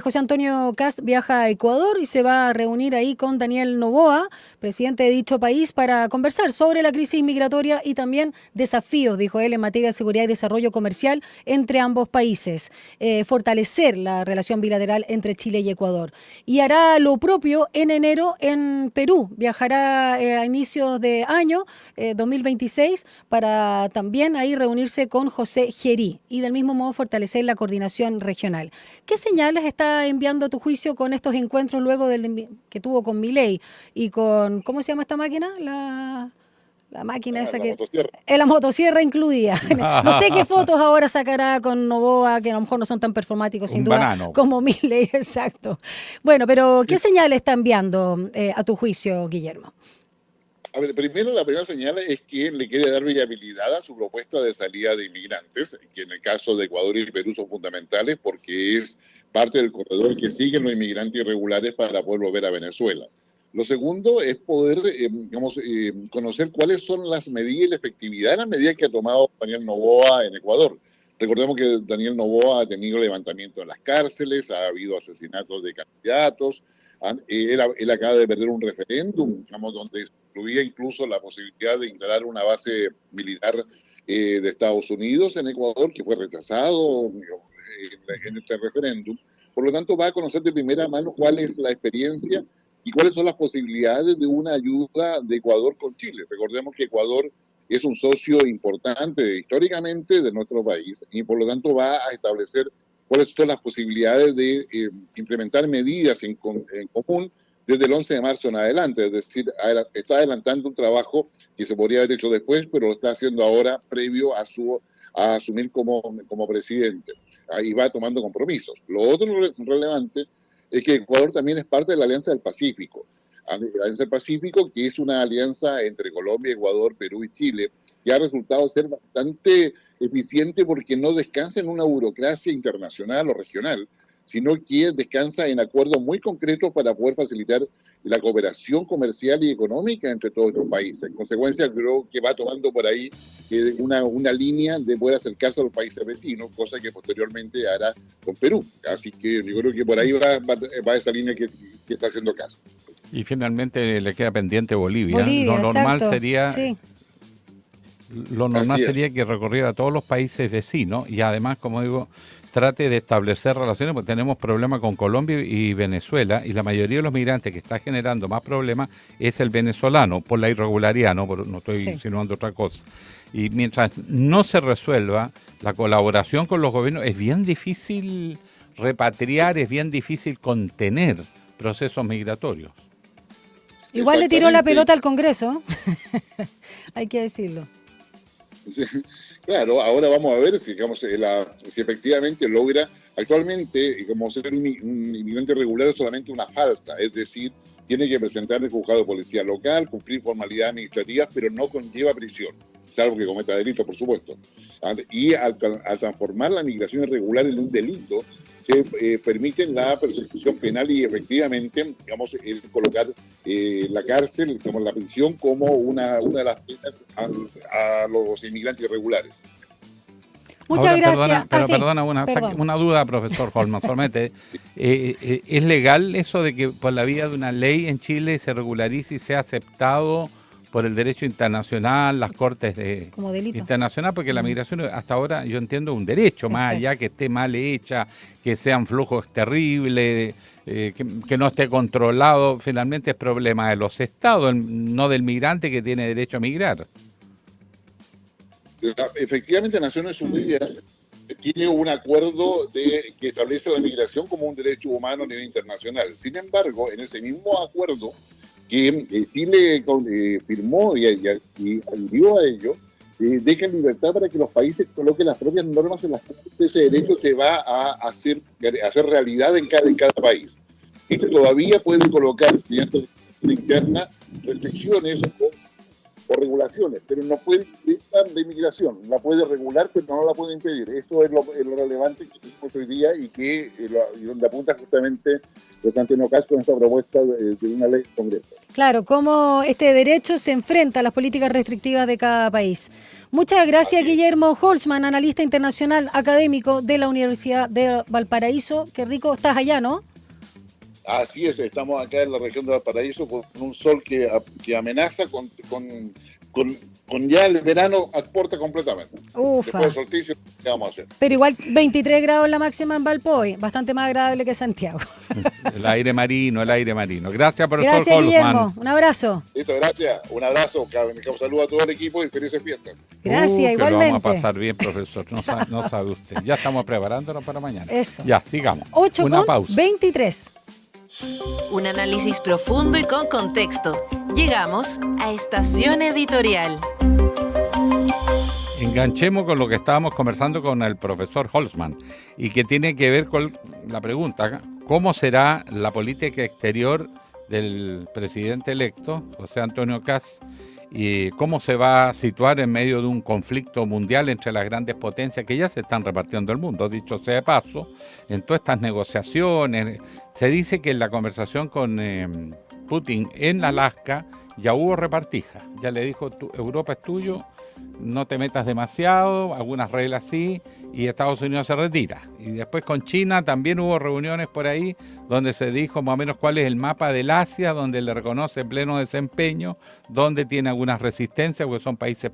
José Antonio Kast viaja a Ecuador y se va a reunir ahí con Daniel Noboa, presidente de dicho país, para conversar sobre la crisis migratoria y también desafíos, dijo él, en materia de seguridad y desarrollo comercial entre ambos países, fortalecer la relación bilateral entre Chile y Ecuador. Y hará lo propio en enero en Perú, viajará a inicios de año 2026 para también ahí reunirse con José Gerí y del mismo modo fortalecer la coordinación regional. ¿Qué señales está enviando a tu juicio con estos encuentros luego que tuvo con Milei y con, ¿cómo se llama esta máquina? La máquina esa que... La motosierra incluida. No sé qué fotos ahora sacará con Noboa, que a lo mejor no son tan performáticos sin duda banano. como Milei, exacto. Bueno, pero ¿qué señales está enviando a tu juicio, Guillermo? A ver, primero, la primera señal es que le quiere dar viabilidad a su propuesta de salida de inmigrantes, que en el caso de Ecuador y Perú son fundamentales porque es parte del corredor que siguen los inmigrantes irregulares para poder volver a Venezuela. Lo segundo es poder, conocer cuáles son las medidas y la efectividad de las medidas que ha tomado Daniel Noboa en Ecuador. Recordemos que Daniel Noboa ha tenido levantamiento en las cárceles, ha habido asesinatos de candidatos, él acaba de perder un referéndum, donde incluía incluso la posibilidad de instalar una base militar de Estados Unidos en Ecuador, que fue rechazado en este referéndum. Por lo tanto, va a conocer de primera mano cuál es la experiencia y cuáles son las posibilidades de una ayuda de Ecuador con Chile. Recordemos que Ecuador es un socio importante históricamente de nuestro país y por lo tanto va a establecer cuáles son las posibilidades de implementar medidas en común desde el 11 de marzo en adelante. Es decir, está adelantando un trabajo que se podría haber hecho después, pero lo está haciendo ahora previo a asumir como presidente. Ahí va tomando compromisos. Lo otro relevante es que Ecuador también es parte de la Alianza del Pacífico. La Alianza del Pacífico, que es una alianza entre Colombia, Ecuador, Perú y Chile, que ha resultado ser bastante eficiente porque no descansa en una burocracia internacional o regional, sino que descansa en acuerdos muy concretos para poder facilitar la cooperación comercial y económica entre todos estos países. En consecuencia, creo que va tomando por ahí una línea de poder acercarse a los países vecinos, cosa que posteriormente hará con Perú. Así que yo creo que por ahí va esa línea que está haciendo caso. Y finalmente le queda pendiente Bolivia. Lo normal exacto. sería... Sí. Lo normal sería que recorriera todos los países vecinos y además, como digo, trate de establecer relaciones, porque tenemos problemas con Colombia y Venezuela, y la mayoría de los migrantes que está generando más problemas es el venezolano, por la irregularidad, no estoy insinuando otra cosa. Y mientras no se resuelva la colaboración con los gobiernos, es bien difícil repatriar, es bien difícil contener procesos migratorios. Igual le tiró la pelota al Congreso, hay que decirlo. Claro, ahora vamos a ver si efectivamente logra. Actualmente, como ser un inmigrante regular es solamente una falta, es decir, tiene que presentar el juzgado de policía local, cumplir formalidades administrativas, pero no conlleva prisión, salvo que cometa delito, por supuesto. Y al transformar la migración irregular en un delito, se permite la persecución penal y efectivamente, colocar la cárcel, la prisión, como una de las penas a los inmigrantes irregulares. Muchas gracias. Perdona, una duda, profesor Holman, solamente. ¿Es legal eso de que por la vía de una ley en Chile se regularice y sea aceptado por el derecho internacional, las cortes internacional? Porque la migración hasta ahora, yo entiendo, un derecho, más allá que esté mal hecha, que sean flujos terribles, que no esté controlado, finalmente es problema de los estados, no del migrante que tiene derecho a migrar. Efectivamente, Naciones Unidas tiene un acuerdo que establece la migración como un derecho humano a nivel internacional. Sin embargo, en ese mismo acuerdo que Chile firmó y adhirió a ello, deja en libertad para que los países coloquen las propias normas en las cuales ese derecho se va a hacer realidad en cada país. Chile todavía puede colocar, mediante la interna, restricciones o regulaciones, pero no puede impedir la inmigración, la puede regular, pero no la puede impedir. Eso es lo relevante que tenemos hoy día y que donde apunta justamente los Antonio Cas con esta propuesta de una ley del Congreso. Claro, cómo este derecho se enfrenta a las políticas restrictivas de cada país. Muchas gracias, Guillermo Holzman, analista internacional académico de la Universidad de Valparaíso. Qué rico estás allá, ¿no? Así es, estamos acá en la región de Valparaíso con un sol que amenaza con ya el verano aporta completamente. Ufa. Después del solsticio, ¿qué vamos a hacer? Pero igual 23 grados la máxima en Valpoi, bastante más agradable que Santiago. El aire marino. Gracias, profesor Gracias, Holman. Guillermo. Un abrazo. Listo, gracias. Un abrazo. Un saludo a todo el equipo y felices fiestas. Gracias, igualmente. Lo vamos a pasar bien, profesor. No sabe usted. Ya estamos preparándonos para mañana. Eso. Ya, sigamos. 8 Una pausa. 23. Un análisis profundo y con contexto. Llegamos a Estación Editorial. Enganchemos con lo que estábamos conversando con el profesor Holzman y que tiene que ver con la pregunta: ¿cómo será la política exterior del presidente electo, José Antonio Cas, y cómo se va a situar en medio de un conflicto mundial entre las grandes potencias que ya se están repartiendo el mundo? Dicho sea de paso, en todas estas negociaciones, se dice que en la conversación con Putin en Alaska ya hubo repartija, ya le dijo: Europa es tuyo, no te metas demasiado, algunas reglas sí, y Estados Unidos se retira. Y después con China también hubo reuniones por ahí donde se dijo más o menos cuál es el mapa del Asia, donde le reconoce pleno desempeño, donde tiene algunas resistencias, porque son países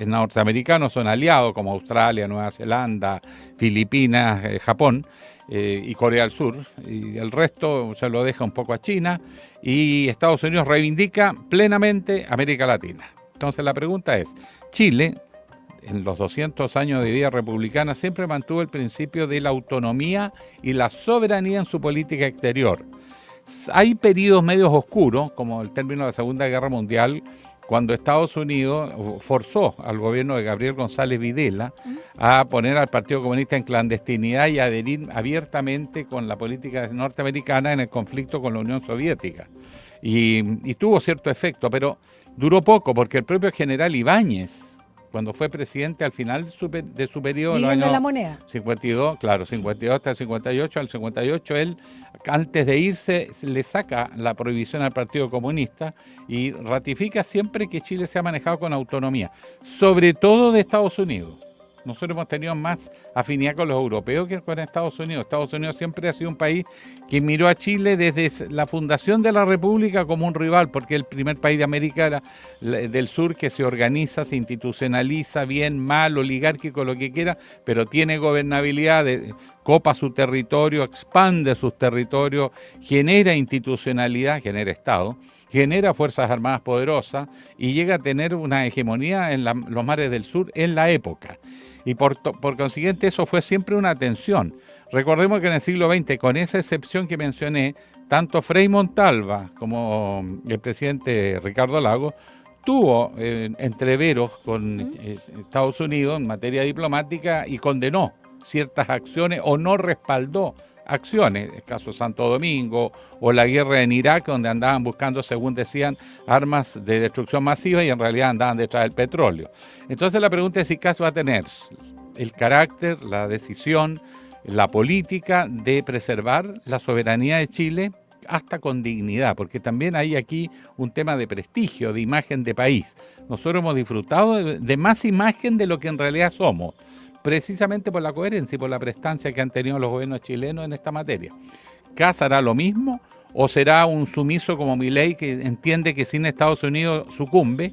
norteamericanos, son aliados como Australia, Nueva Zelanda, Filipinas, Japón y Corea del Sur. Y el resto se lo deja un poco a China y Estados Unidos reivindica plenamente América Latina. Entonces la pregunta es, Chile, en los 200 años de vida republicana, siempre mantuvo el principio de la autonomía y la soberanía en su política exterior. Hay periodos medios oscuros, como el término de la Segunda Guerra Mundial, cuando Estados Unidos forzó al gobierno de Gabriel González Videla a poner al Partido Comunista en clandestinidad y adherir abiertamente con la política norteamericana en el conflicto con la Unión Soviética. Y tuvo cierto efecto, pero duró poco, porque el propio general Ibáñez, cuando fue presidente al final de su periodo, en los años la moneda. 52, claro, 52 hasta el 58, al 58 él, antes de irse, le saca la prohibición al Partido Comunista y ratifica siempre que Chile se ha manejado con autonomía, sobre todo de Estados Unidos. Nosotros hemos tenido más afinidad con los europeos que con Estados Unidos. Estados Unidos siempre ha sido un país que miró a Chile desde la fundación de la República como un rival, porque es el primer país de América del Sur que se organiza, se institucionaliza, bien, mal, oligárquico, lo que quiera, pero tiene gobernabilidad, copa su territorio, expande sus territorios, genera institucionalidad, genera Estado, genera fuerzas armadas poderosas y llega a tener una hegemonía en los mares del sur en la época. Y por consiguiente eso fue siempre una tensión. Recordemos que en el siglo XX, con esa excepción que mencioné, tanto Frei Montalva como el presidente Ricardo Lagos tuvo entreveros con Estados Unidos en materia diplomática y condenó ciertas acciones o no respaldó acciones, el caso Santo Domingo o la guerra en Irak, donde andaban buscando, según decían, armas de destrucción masiva y en realidad andaban detrás del petróleo. Entonces la pregunta es si Kast va a tener el carácter, la decisión, la política de preservar la soberanía de Chile hasta con dignidad, porque también hay aquí un tema de prestigio, de imagen de país. Nosotros hemos disfrutado de más imagen de lo que en realidad somos, precisamente por la coherencia y por la prestancia que han tenido los gobiernos chilenos en esta materia. ¿Kast hará lo mismo o será un sumiso como Milei que entiende que sin Estados Unidos sucumbe?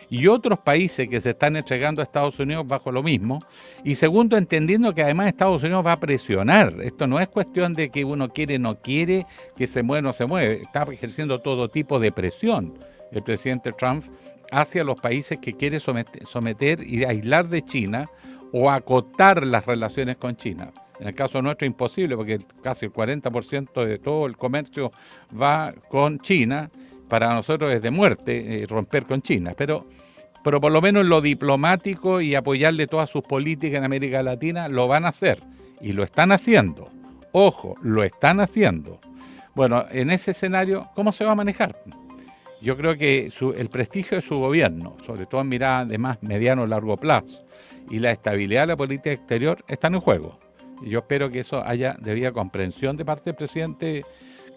Y otros países que se están entregando a Estados Unidos bajo lo mismo. Y segundo, entendiendo que además Estados Unidos va a presionar. Esto no es cuestión de que uno quiere, no quiere, que se mueve, no se mueve. Está ejerciendo todo tipo de presión el presidente Trump hacia los países que quiere someter y aislar de China o acotar las relaciones con China. En el caso nuestro es imposible porque casi el 40% de todo el comercio va con China. Para nosotros es de muerte romper con China, pero por lo menos lo diplomático y apoyarle todas sus políticas en América Latina lo van a hacer y lo están haciendo. Ojo, lo están haciendo. Bueno, en ese escenario, ¿cómo se va a manejar? Yo creo que el prestigio de su gobierno, sobre todo en mirada de más mediano o largo plazo, y la estabilidad de la política exterior están en juego. Y yo espero que eso haya debida comprensión de parte del presidente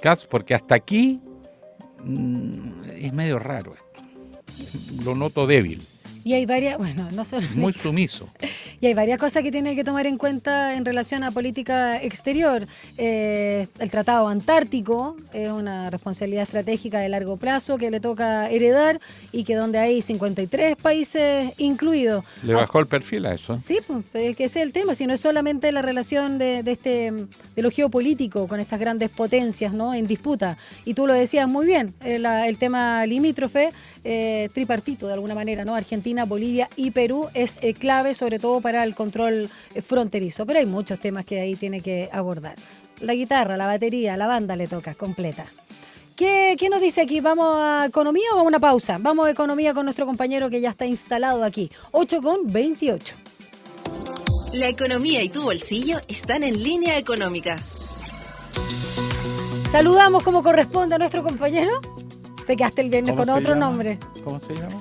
Kast, porque hasta aquí es medio raro esto. Lo noto débil. Y hay varias, bueno, no solo... Muy sumiso. Y hay varias cosas que tiene que tomar en cuenta en relación a política exterior. El Tratado Antártico es una responsabilidad estratégica de largo plazo que le toca heredar y que donde hay 53 países incluidos. ¿Le bajó el perfil a eso? Sí, pues, que ese es el tema, si no es solamente la relación de lo geopolítico con estas grandes potencias, ¿no?, en disputa. Y tú lo decías muy bien, el tema limítrofe, tripartito de alguna manera, ¿no? Argentina, Bolivia y Perú es clave, sobre todo para el control fronterizo. Pero hay muchos temas que ahí tiene que abordar. La guitarra, la batería, la banda le toca completa. ¿Qué nos dice aquí? ¿Vamos a economía o a una pausa? Vamos a economía con nuestro compañero que ya está instalado aquí. 8:28. La economía y tu bolsillo están en Línea Económica. Saludamos como corresponde a nuestro compañero. Te quedaste el viernes con otro nombre. ¿cómo se llama?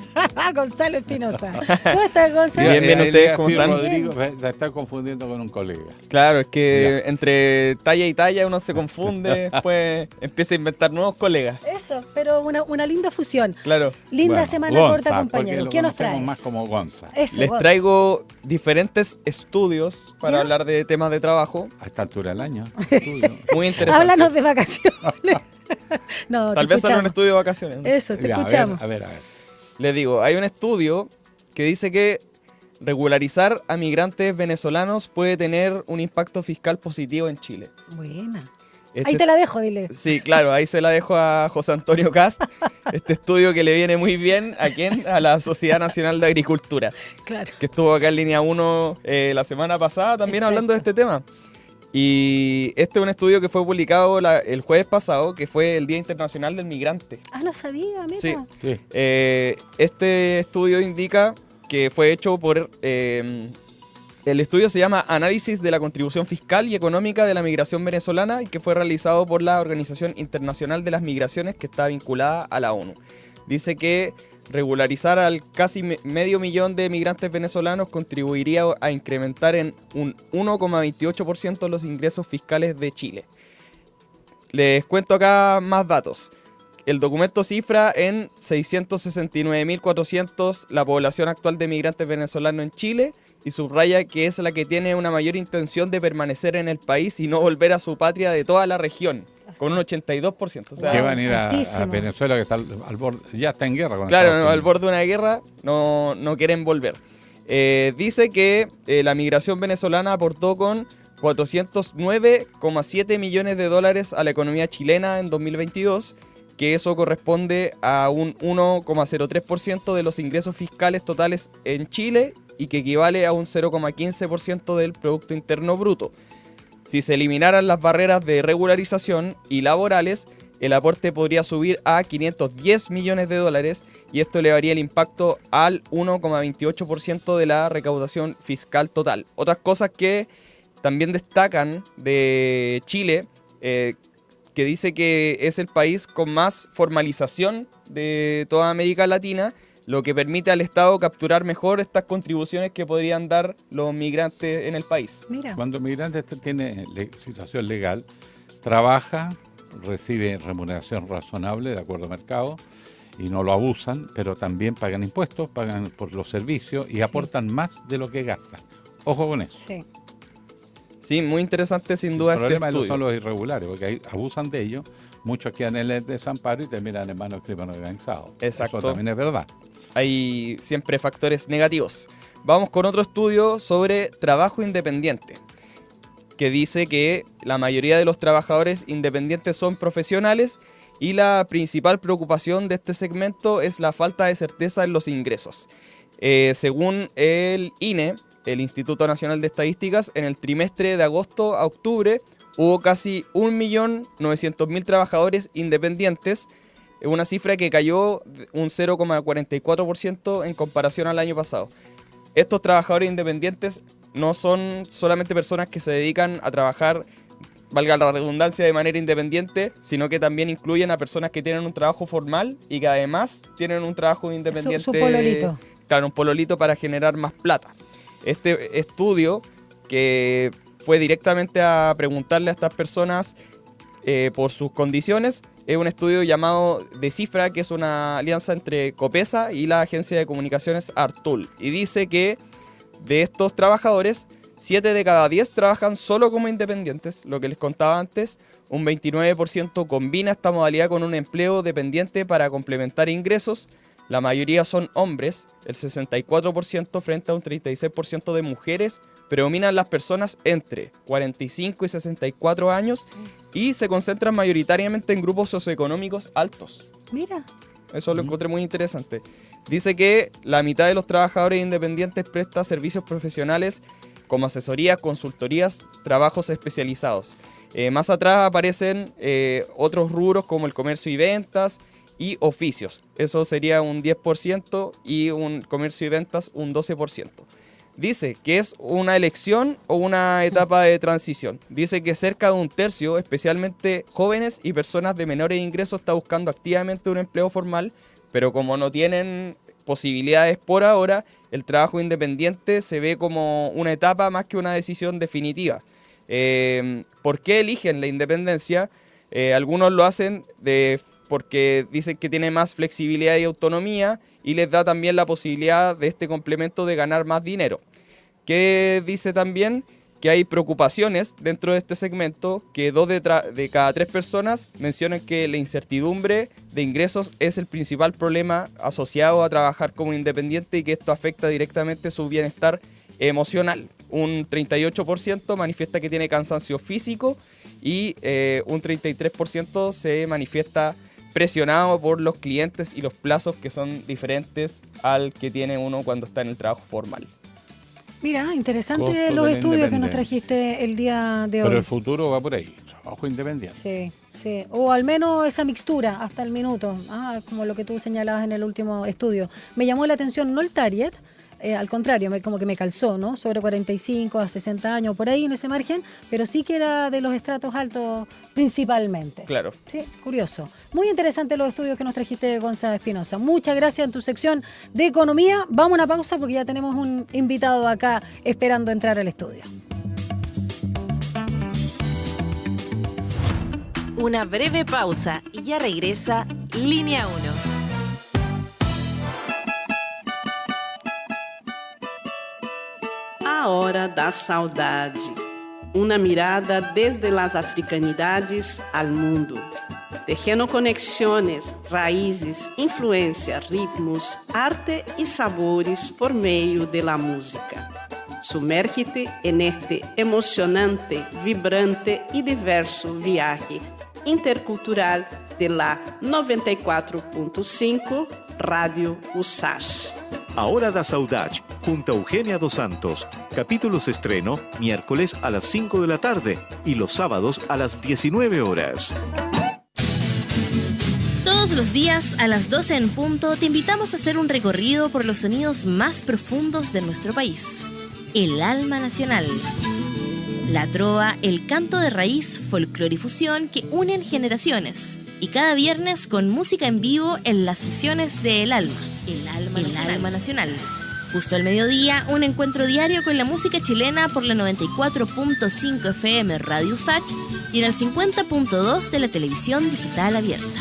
Gonzalo Espinosa. ¿Cómo estás, Gonzalo? Bien, ustedes, ¿cómo están? Rodrigo se está confundiendo con un colega. Claro, es que entre talla y talla uno se confunde, después empieza a inventar nuevos colegas. Eso, pero una linda fusión. Claro. Linda Bueno, semana Gonza, corta, compañero. porque ¿Qué lo nos conocemos traes? más como Gonza. Eso, Les Gonza. traigo diferentes estudios para ¿Ya? hablar de temas de trabajo. A esta altura del año. Muy interesantes. Háblanos de vacaciones. No, Tal te vez sale un escuchamos. estudio de vacaciones. Eso, te Ya, escuchamos. a ver. Les digo, hay un estudio que dice que regularizar a migrantes venezolanos puede tener un impacto fiscal positivo en Chile. Buena. Este- Ahí te la dejo, dile. Sí, claro, ahí se la dejo a José Antonio Cast. Este estudio que le viene muy bien ¿a quién? A la Sociedad Nacional de Agricultura, Claro. que estuvo acá en Línea 1 la semana pasada también Exacto. hablando de este tema. Y este es un estudio que fue publicado el jueves pasado, que fue el Día Internacional del Migrante. Ah, no sabía, mira. Sí. Sí. Este estudio indica que fue hecho por... el estudio se llama Análisis de la contribución fiscal y económica de la migración venezolana y que fue realizado por la Organización Internacional de las Migraciones, que está vinculada a la ONU. Dice que regularizar al casi medio millón de migrantes venezolanos contribuiría a incrementar en un 1,28% los ingresos fiscales de Chile. Les cuento acá más datos. El documento cifra en 669.400 la población actual de migrantes venezolanos en Chile y subraya que es la que tiene una mayor intención de permanecer en el país y no volver a su patria de toda la región, con un 82%. O sea, Que van a ir a altísimo. Venezuela, que está al borde, ya está en guerra con claro, Estados al Unidos. borde de una guerra no quieren volver. Dice que la migración venezolana aportó con 409,7 millones de dólares a la economía chilena en 2022, que eso corresponde a un 1,03% de los ingresos fiscales totales en Chile y que equivale a un 0,15% del Producto Interno Bruto. Si se eliminaran las barreras de regularización y laborales, el aporte podría subir a 510 millones de dólares y esto elevaría el impacto al 1,28% de la recaudación fiscal total. Otras cosas que también destacan de Chile, que dice que es el país con más formalización de toda América Latina, lo que permite al Estado capturar mejor estas contribuciones que podrían dar los migrantes en el país. Mira. Cuando el migrante tiene situación legal, trabaja, recibe remuneración razonable de acuerdo al mercado y no lo abusan, pero también pagan impuestos, pagan por los servicios y aportan más de lo que gastan. Ojo con eso. Sí. Sí, muy interesante sin duda El este problema estudio. son los irregulares, porque ahí abusan de ellos, muchos quedan en el desamparo y terminan en manos del crimen organizado. Exacto. Eso también es verdad. Hay siempre factores negativos. Vamos con otro estudio sobre trabajo independiente, que dice que la mayoría de los trabajadores independientes son profesionales y la principal preocupación de este segmento es la falta de certeza en los ingresos. Según el INE, el Instituto Nacional de Estadísticas, en el trimestre de agosto a octubre hubo casi 1.900.000 trabajadores independientes, una cifra que cayó un 0,44% en comparación al año pasado. Estos trabajadores independientes no son solamente personas que se dedican a trabajar, valga la redundancia, de manera independiente, sino que también incluyen a personas que tienen un trabajo formal y que además tienen un trabajo independiente. Su pololito. Claro, un pololito para generar más plata. Este estudio, que fue directamente a preguntarle a estas personas por sus condiciones, es un estudio llamado Descifra, que es una alianza entre Copesa y la agencia de comunicaciones Artul. Y dice que de estos trabajadores, 7 de cada 10 trabajan solo como independientes, lo que les contaba antes. Un 29% combina esta modalidad con un empleo dependiente para complementar ingresos. La mayoría son hombres, el 64% frente a un 36% de mujeres. Predominan las personas entre 45 y 64 años y se concentran mayoritariamente en grupos socioeconómicos altos. Mira. Eso lo encontré muy interesante. Dice que la mitad de los trabajadores independientes presta servicios profesionales como asesorías, consultorías, trabajos especializados. Más atrás aparecen otros rubros como el comercio y ventas y oficios. Eso sería un 10% y un comercio y ventas un 12%. Dice que es una elección o una etapa de transición. Dice que cerca de un tercio, especialmente jóvenes y personas de menores ingresos, está buscando activamente un empleo formal, Pero como no tienen posibilidades por ahora, el trabajo independiente se ve como una etapa más que una decisión definitiva. ¿Por qué eligen la independencia? Algunos lo hacen porque dicen que tiene más flexibilidad y autonomía y les da también la posibilidad de este complemento de ganar más dinero. ¿Qué dice también? Que hay preocupaciones dentro de este segmento, que 2 de cada 3 personas mencionan que la incertidumbre de ingresos es el principal problema asociado a trabajar como independiente y que esto afecta directamente su bienestar emocional. Un 38% manifiesta que tiene cansancio físico y un 33% se manifiesta presionado por los clientes y los plazos que son diferentes al que tiene uno cuando está en el trabajo formal. Mira, interesante Costo los de la estudios que nos independencia. trajiste el día de hoy. Pero el futuro va por ahí, trabajo independiente. Sí, sí. O al menos esa mixtura hasta el minuto. Como lo que tú señalabas en el último estudio. Me llamó la atención no el target, al contrario, como que me calzó, ¿no? Sobre 45 a 60 años, por ahí en ese margen, pero sí que era de los estratos altos principalmente. Claro. Sí, curioso. Muy interesante los estudios que nos trajiste, Gonzalo Espinosa. Muchas gracias en tu sección de economía. Vamos a una pausa porque ya tenemos un invitado acá esperando entrar al estudio. Una breve pausa y ya regresa Línea 1. A Hora da Saudade. Uma mirada desde las africanidades al mundo. Tejendo conexiones, raízes, influência, ritmos, arte e sabores por meio de la música. Sumérgete en este emocionante, vibrante e diverso viaje intercultural de la 94.5 Radio USACH. A Hora da Saudade, junto a Eugenia Dos Santos. Capítulos estreno miércoles a las 5 de la tarde y los sábados a las 19 horas. Todos los días a las 12 en punto te invitamos a hacer un recorrido por los sonidos más profundos de nuestro país. El alma nacional. La trova, el canto de raíz, folclore y fusión que unen generaciones. Y cada viernes con música en vivo en las sesiones de El Alma. El Alma Nacional. Justo al mediodía, un encuentro diario con la música chilena por la 94.5 FM Radio USACH y en el 50.2 de la televisión digital abierta.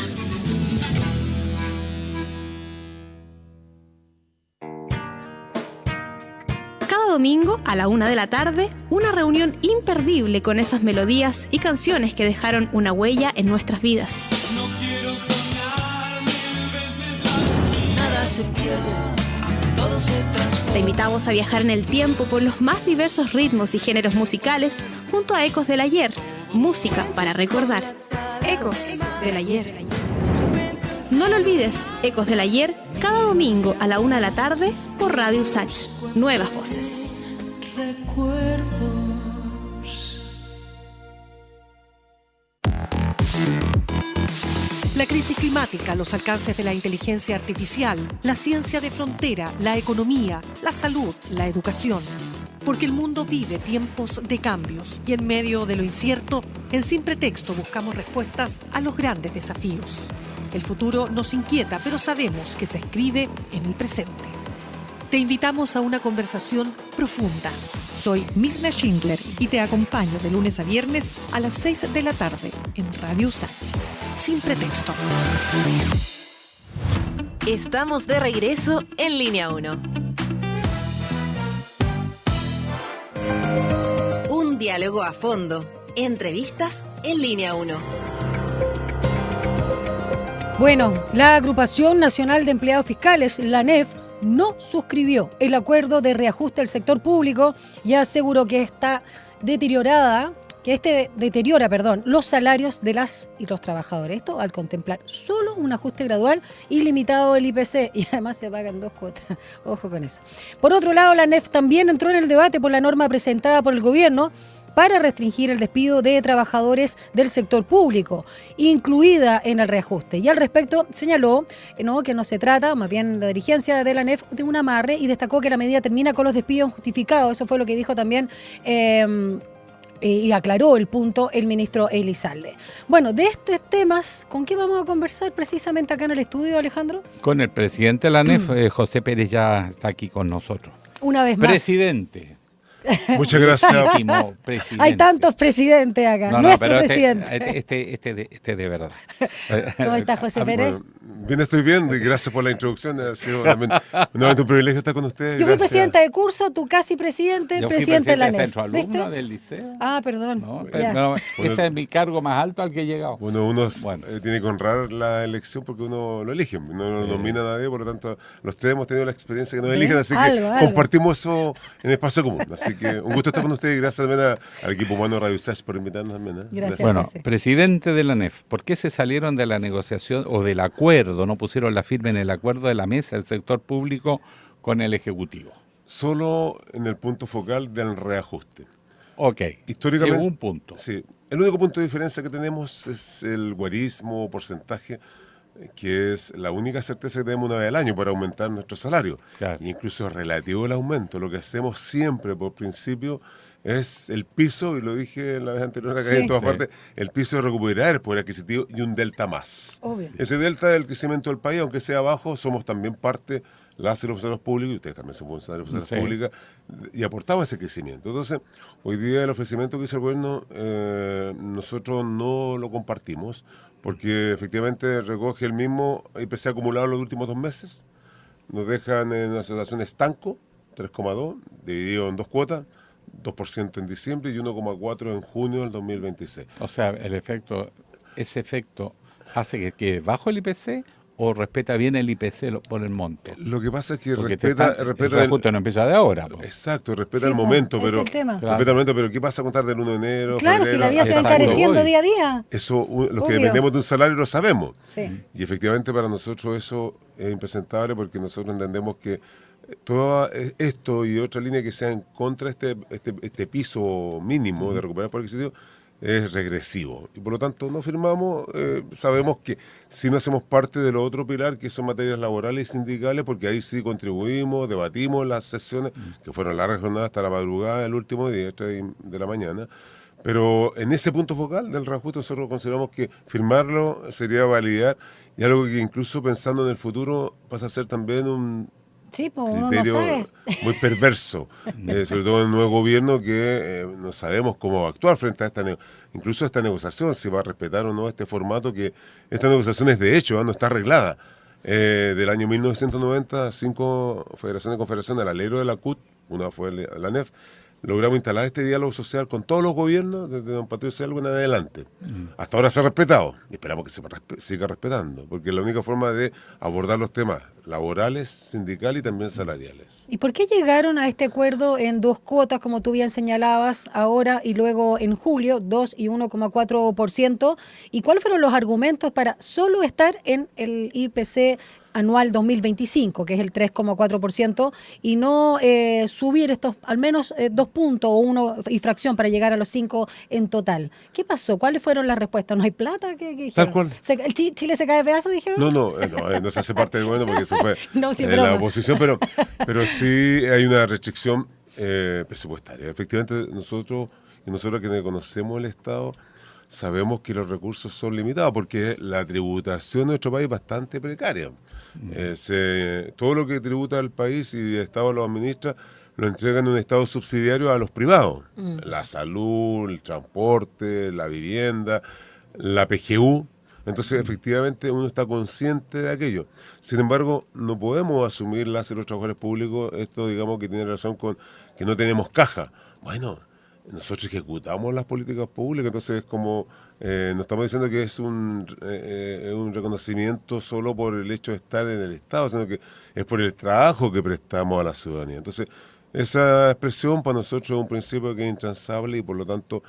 Cada domingo a la 1 de la tarde, una reunión imperdible con esas melodías y canciones que dejaron una huella en nuestras vidas. No quiero soñar 1000 veces la Nada se pierde, todo se transforma. Te invitamos a viajar en el tiempo por los más diversos ritmos y géneros musicales junto a Ecos del Ayer, música para recordar. Ecos del Ayer. No lo olvides, Ecos del Ayer, cada domingo a la 1 de la tarde por Radio USACH. Nuevas voces. Recuerdos. La crisis climática, los alcances de la inteligencia artificial, la ciencia de frontera, la economía, la salud, la educación. Porque el mundo vive tiempos de cambios y en medio de lo incierto, en Sin Pretexto buscamos respuestas a los grandes desafíos. El futuro nos inquieta, pero sabemos que se escribe en el presente. Te invitamos a una conversación profunda. Soy Mirna Schindler y te acompaño de lunes a viernes a las 6 de la tarde en Radio USACH. Sin Pretexto. Estamos de regreso en Línea 1. Un diálogo a fondo. Entrevistas en Línea 1. Bueno, la Agrupación Nacional de Empleados Fiscales, la ANEF, no suscribió el acuerdo de reajuste del sector público y aseguró que deteriora los salarios de las y los trabajadores. Esto al contemplar solo un ajuste gradual y limitado del IPC, y además se pagan 2 cuotas. Ojo con eso. Por otro lado, la ANEF también entró en el debate por la norma presentada por el gobierno para restringir el despido de trabajadores del sector público, incluida en el reajuste. Y al respecto señaló que no se trata, más bien la dirigencia de la ANEF, de un amarre, y destacó que la medida termina con los despidos justificados. Eso fue lo que dijo también y aclaró el punto el ministro Elizalde. Bueno, de estos temas, ¿con qué vamos a conversar precisamente acá en el estudio, Alejandro? Con el presidente de la ANEF, José Pérez ya está aquí con nosotros. Una vez más. Presidente. Muchas gracias. Presidente. Hay tantos presidentes acá. No, Nuestro pero presidente. Este de verdad. ¿Cómo está José Pérez? Bueno, bien, estoy bien. Y gracias por la introducción. Ha sido nuevamente un privilegio estar con ustedes. Yo fui presidenta de curso, tú casi presidente, Yo fui presidente de la ANEF. centro alumno del liceo. Ah, perdón. No, ese es mi cargo más alto al que he llegado. Bueno, uno tiene que honrar la elección porque uno lo elige. No lo nomina a nadie, por lo tanto, los tres hemos tenido la experiencia que nos eligen, así que compartimos eso en espacio común. Así que un gusto estar con ustedes y gracias también al equipo humano Radio Usach por invitarnos también. Gracias. Bueno, presidente de la ANEF, ¿por qué se salieron de la negociación o del acuerdo, no pusieron la firma en el acuerdo de la mesa del sector público con el Ejecutivo? Solo en el punto focal del reajuste. Ok, históricamente, en un punto. Sí, el único punto de diferencia que tenemos es el guarismo porcentaje, que es la única certeza que tenemos una vez al año para aumentar nuestro salario. Claro. Y incluso relativo al aumento, lo que hacemos siempre por principio es el piso, y lo dije la vez anterior acá en todas partes, el piso de recuperar el poder adquisitivo y un delta más. Obvio. Ese delta del crecimiento del país, aunque sea bajo, somos también parte, las y los funcionarios públicos, y ustedes también son funcionarios públicos, y aportamos ese crecimiento. Entonces, hoy día el ofrecimiento que hizo el gobierno, nosotros no lo compartimos, porque efectivamente recoge el mismo IPC acumulado en los últimos 2 meses, nos dejan en una situación estanco, 3,2, dividido en 2 cuotas, 2% en diciembre y 1,4% en junio del 2026. O sea, ese efecto hace que quede bajo el IPC o respeta bien el IPC por el monto. Lo que pasa es que porque respeta el reajuste no empieza de ahora. Exacto, respeta el momento, pero respeta el momento, pero ¿qué pasa a contar del 1 de enero? Claro, febrero, si la vida se va encareciendo día a día. Eso, los que dependemos de un salario lo sabemos. Sí. Y efectivamente para nosotros eso es impresentable, porque nosotros entendemos que todo esto y otra línea que sea en contra de este piso mínimo de recuperar poder adquisitivo es regresivo. Y por lo tanto no firmamos, sabemos que si no hacemos parte del otro pilar, que son materias laborales y sindicales, porque ahí sí contribuimos, debatimos las sesiones, que fueron largas jornadas hasta la madrugada, el último día, 3 de la mañana. Pero en ese punto focal del reajuste nosotros consideramos que firmarlo sería validar, y algo que incluso pensando en el futuro pasa a ser también un criterio muy perverso, sobre todo en el nuevo gobierno, que no sabemos cómo va a actuar frente a incluso esta negociación, si va a respetar o no este formato, que esta negociación es de hecho, no está arreglada. Del año 1990, 5 federaciones y confederaciones al alero de la CUT, una fue la ANEF, logramos instalar este diálogo social con todos los gobiernos, desde don Patricio Selgo en adelante. Hasta ahora se ha respetado, y esperamos que se siga respetando, porque es la única forma de abordar los temas laborales, sindicales y también salariales. ¿Y por qué llegaron a este acuerdo en 2 cuotas, como tú bien señalabas, ahora y luego en julio, 2 y 1,4%? ¿Y cuáles fueron los argumentos para solo estar en el IPC anual 2025, que es el 3,4%, y no subir estos al menos 2 puntos o 1 y fracción para llegar a los 5 en total? ¿Qué pasó? ¿Cuáles fueron las respuestas? ¿No hay plata? ¿Qué dijeron? Tal cual. ¿El Chile se cae de pedazos, dijeron? No se hace parte del gobierno porque eso fue no, sí, la oposición, pero sí hay una restricción presupuestaria. Efectivamente, nosotros que conocemos el Estado sabemos que los recursos son limitados, porque la tributación de nuestro país es bastante precaria. Todo lo que tributa el país y el Estado lo administra, lo entregan en un Estado subsidiario a los privados. La salud, el transporte, la vivienda, la PGU. Entonces, efectivamente, uno está consciente de aquello. Sin embargo, no podemos asumir las y los trabajadores públicos, esto digamos que tiene relación con que no tenemos caja. Bueno, nosotros ejecutamos las políticas públicas, entonces es como, no estamos diciendo que es un reconocimiento solo por el hecho de estar en el Estado, sino que es por el trabajo que prestamos a la ciudadanía. Entonces, esa expresión para nosotros es un principio que es intransable, y por lo tanto,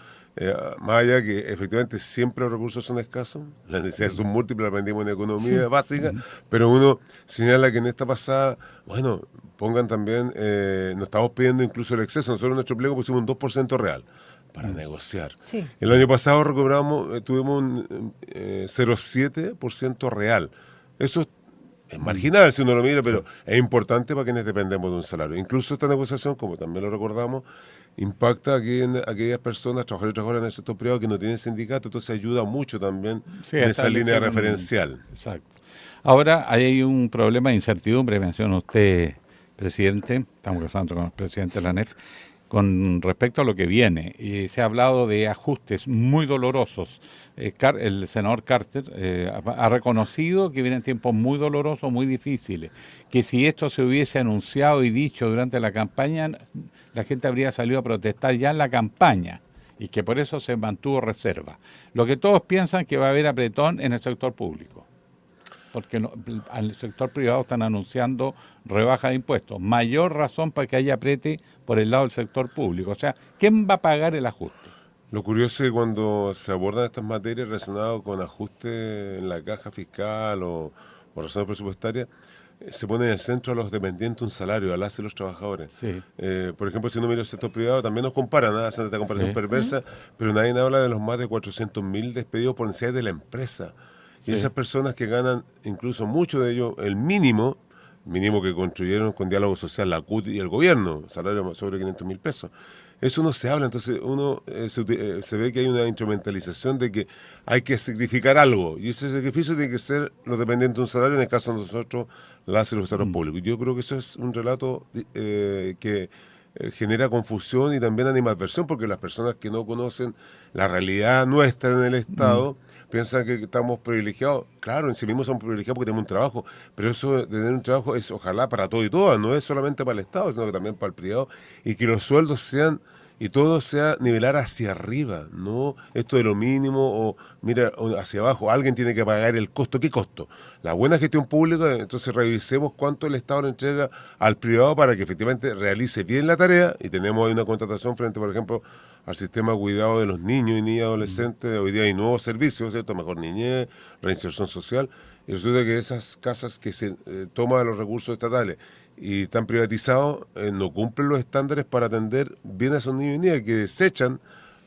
más allá que efectivamente siempre los recursos son escasos, las necesidades son múltiples, aprendimos en economía básica, pero uno señala que en esta pasada, bueno, pongan también, nos estamos pidiendo incluso el exceso. Nosotros en nuestro pliego pusimos un 2% real para negociar. Sí. El año pasado tuvimos un 0,7% real. Eso es marginal si uno lo mira, pero es importante para quienes dependemos de un salario. Incluso esta negociación, como también lo recordamos, impacta aquí en aquellas personas, trabajadores y trabajadoras en el sector privado que no tienen sindicato, entonces ayuda mucho también Sí, en esa línea establecer referencial. Exacto. Ahora hay un problema de incertidumbre, menciona usted, presidente, estamos conversando con el presidente de la ANEF, con respecto a lo que viene. Y se ha hablado de ajustes muy dolorosos. El senador Carter ha reconocido que vienen tiempos muy dolorosos, muy difíciles, que si esto se hubiese anunciado y dicho durante la campaña, la gente habría salido a protestar ya en la campaña y que por eso se mantuvo reserva. Lo que todos piensan que va a haber apretón en el sector público, porque al sector privado están anunciando rebaja de impuestos. Mayor razón para que haya apriete por el lado del sector público. O sea, ¿quién va a pagar el ajuste? Lo curioso es que cuando se abordan estas materias relacionadas con ajustes en la caja fiscal o razones presupuestarias, se pone en el centro a los dependientes un salario, a las y los trabajadores. Sí. Por ejemplo, si uno mira el sector privado, también nos comparan, hacen esta comparación perversa, pero nadie habla de los más de 400.000 despedidos potenciales de la empresa. Y esas personas que ganan, incluso muchos de ellos, el mínimo que construyeron con diálogo social la CUT y el gobierno, salario sobre 500.000 pesos. Eso no se habla, entonces uno se ve que hay una instrumentalización de que hay que sacrificar algo, y ese sacrificio tiene que ser los dependientes de un salario, en el caso de nosotros, las y los salarios públicos. Yo creo que eso es un relato que genera confusión y también animadversión, porque las personas que no conocen la realidad nuestra en el Estado piensan que estamos privilegiados. Claro, en sí mismos somos privilegiados porque tenemos un trabajo, pero eso de tener un trabajo es ojalá para todo y todas, no es solamente para el Estado, sino que también para el privado, y que los sueldos sean y todo sea nivelar hacia arriba, no esto de lo mínimo o mira hacia abajo, alguien tiene que pagar el costo. ¿Qué costo? La buena gestión pública, entonces revisemos cuánto el Estado le entrega al privado para que efectivamente realice bien la tarea, y tenemos ahí una contratación frente, por ejemplo, al sistema de cuidado de los niños y niñas adolescentes. Hoy día hay nuevos servicios, ¿cierto? Mejor niñez, reinserción social, y resulta que esas casas que se toman los recursos estatales y están privatizados, no cumplen los estándares para atender bien a esos niños y niñas que desechan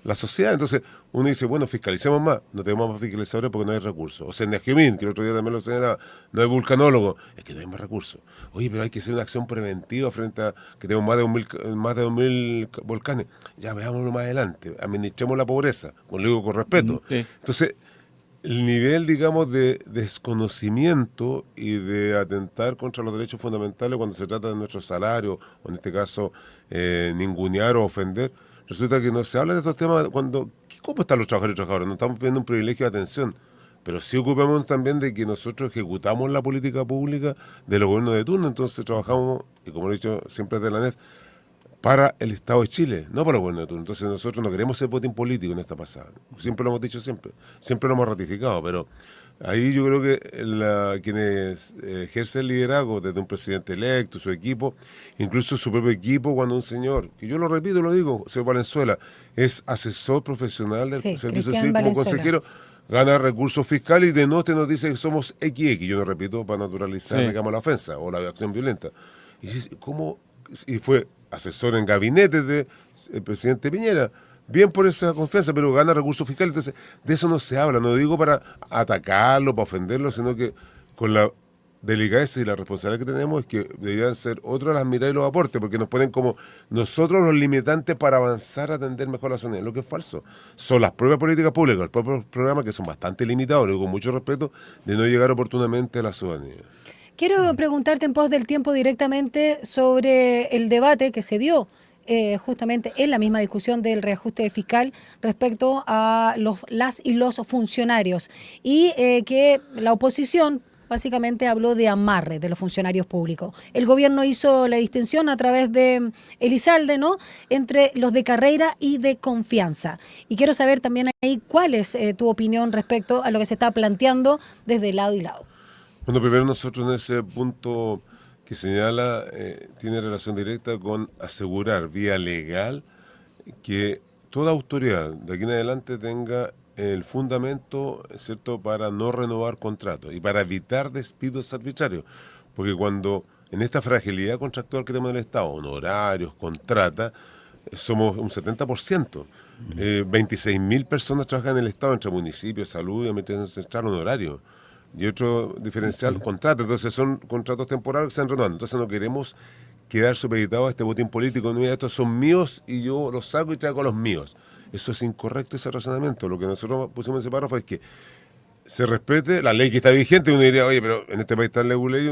la sociedad. Entonces uno dice, bueno, fiscalicemos más, no tenemos más fiscalizadores porque no hay recursos. O sea, en Negemin, que el otro día también lo señalaba, no hay vulcanólogo, es que no hay más recursos. Oye, pero hay que hacer una acción preventiva frente a que tenemos más de 2.000 volcanes. Ya veámoslo más adelante, administremos la pobreza, lo digo con respeto. Sí. Entonces, el nivel, digamos, de desconocimiento y de atentar contra los derechos fundamentales cuando se trata de nuestro salario, o en este caso, ningunear o ofender, resulta que no se habla de estos temas cuando... ¿Cómo están los trabajadores y trabajadoras? No estamos pidiendo un privilegio de atención, pero sí ocupamos también de que nosotros ejecutamos la política pública de los gobiernos de turno. Entonces trabajamos, y como lo he dicho siempre desde la ANEF, para el Estado de Chile, no para los gobiernos de turno. Entonces nosotros no queremos ser botín político en esta pasada. Siempre lo hemos dicho, siempre lo hemos ratificado, pero ahí yo creo que quienes ejercen el liderazgo desde un presidente electo, su equipo, incluso su propio equipo, cuando un señor, que yo lo repito, lo digo, señor Valenzuela, es asesor profesional del Servicio Civil como consejero, gana recursos fiscales y de noche nos dice que somos XX, yo no repito para naturalizar, digamos, la ofensa o la acción violenta. Y dice, ¿cómo? Y fue asesor en gabinete del presidente Piñera, bien por esa confianza, pero gana recursos fiscales. Entonces, de eso no se habla, no digo para atacarlo, para ofenderlo, sino que con la delicadeza y la responsabilidad que tenemos es que deberían ser otras las miradas y los aportes, porque nos ponen como nosotros los limitantes para avanzar a atender mejor la ciudadanía, lo que es falso. Son las propias políticas públicas, los propios programas que son bastante limitados, lo digo con mucho respeto, de no llegar oportunamente a la ciudadanía. Quiero preguntarte en pos del tiempo directamente sobre el debate que se dio justamente en la misma discusión del reajuste fiscal respecto a las y los funcionarios, y que la oposición básicamente habló de amarre de los funcionarios públicos. El gobierno hizo la distinción a través de Elizalde, ¿no?, entre los de carrera y de confianza. Y quiero saber también ahí cuál es tu opinión respecto a lo que se está planteando desde lado y lado. Bueno, primero nosotros en ese punto que señala tiene relación directa con asegurar vía legal que toda autoridad de aquí en adelante tenga el fundamento, ¿cierto?, para no renovar contratos y para evitar despidos arbitrarios. Porque cuando en esta fragilidad contractual que tenemos en el Estado, honorarios, contrata, somos un 70%. 26.000 personas trabajan en el Estado entre municipios, salud y administración central, honorario. Y otro diferencial, contrato. Entonces son contratos temporales que se han renovado. Entonces no queremos quedar supeditado a este botín político. No, estos son míos y yo los saco y traigo a los míos. Eso es incorrecto, ese razonamiento. Lo que nosotros pusimos en ese párrafo es que se respete la ley que está vigente. Uno diría, oye, pero en este país está la ley,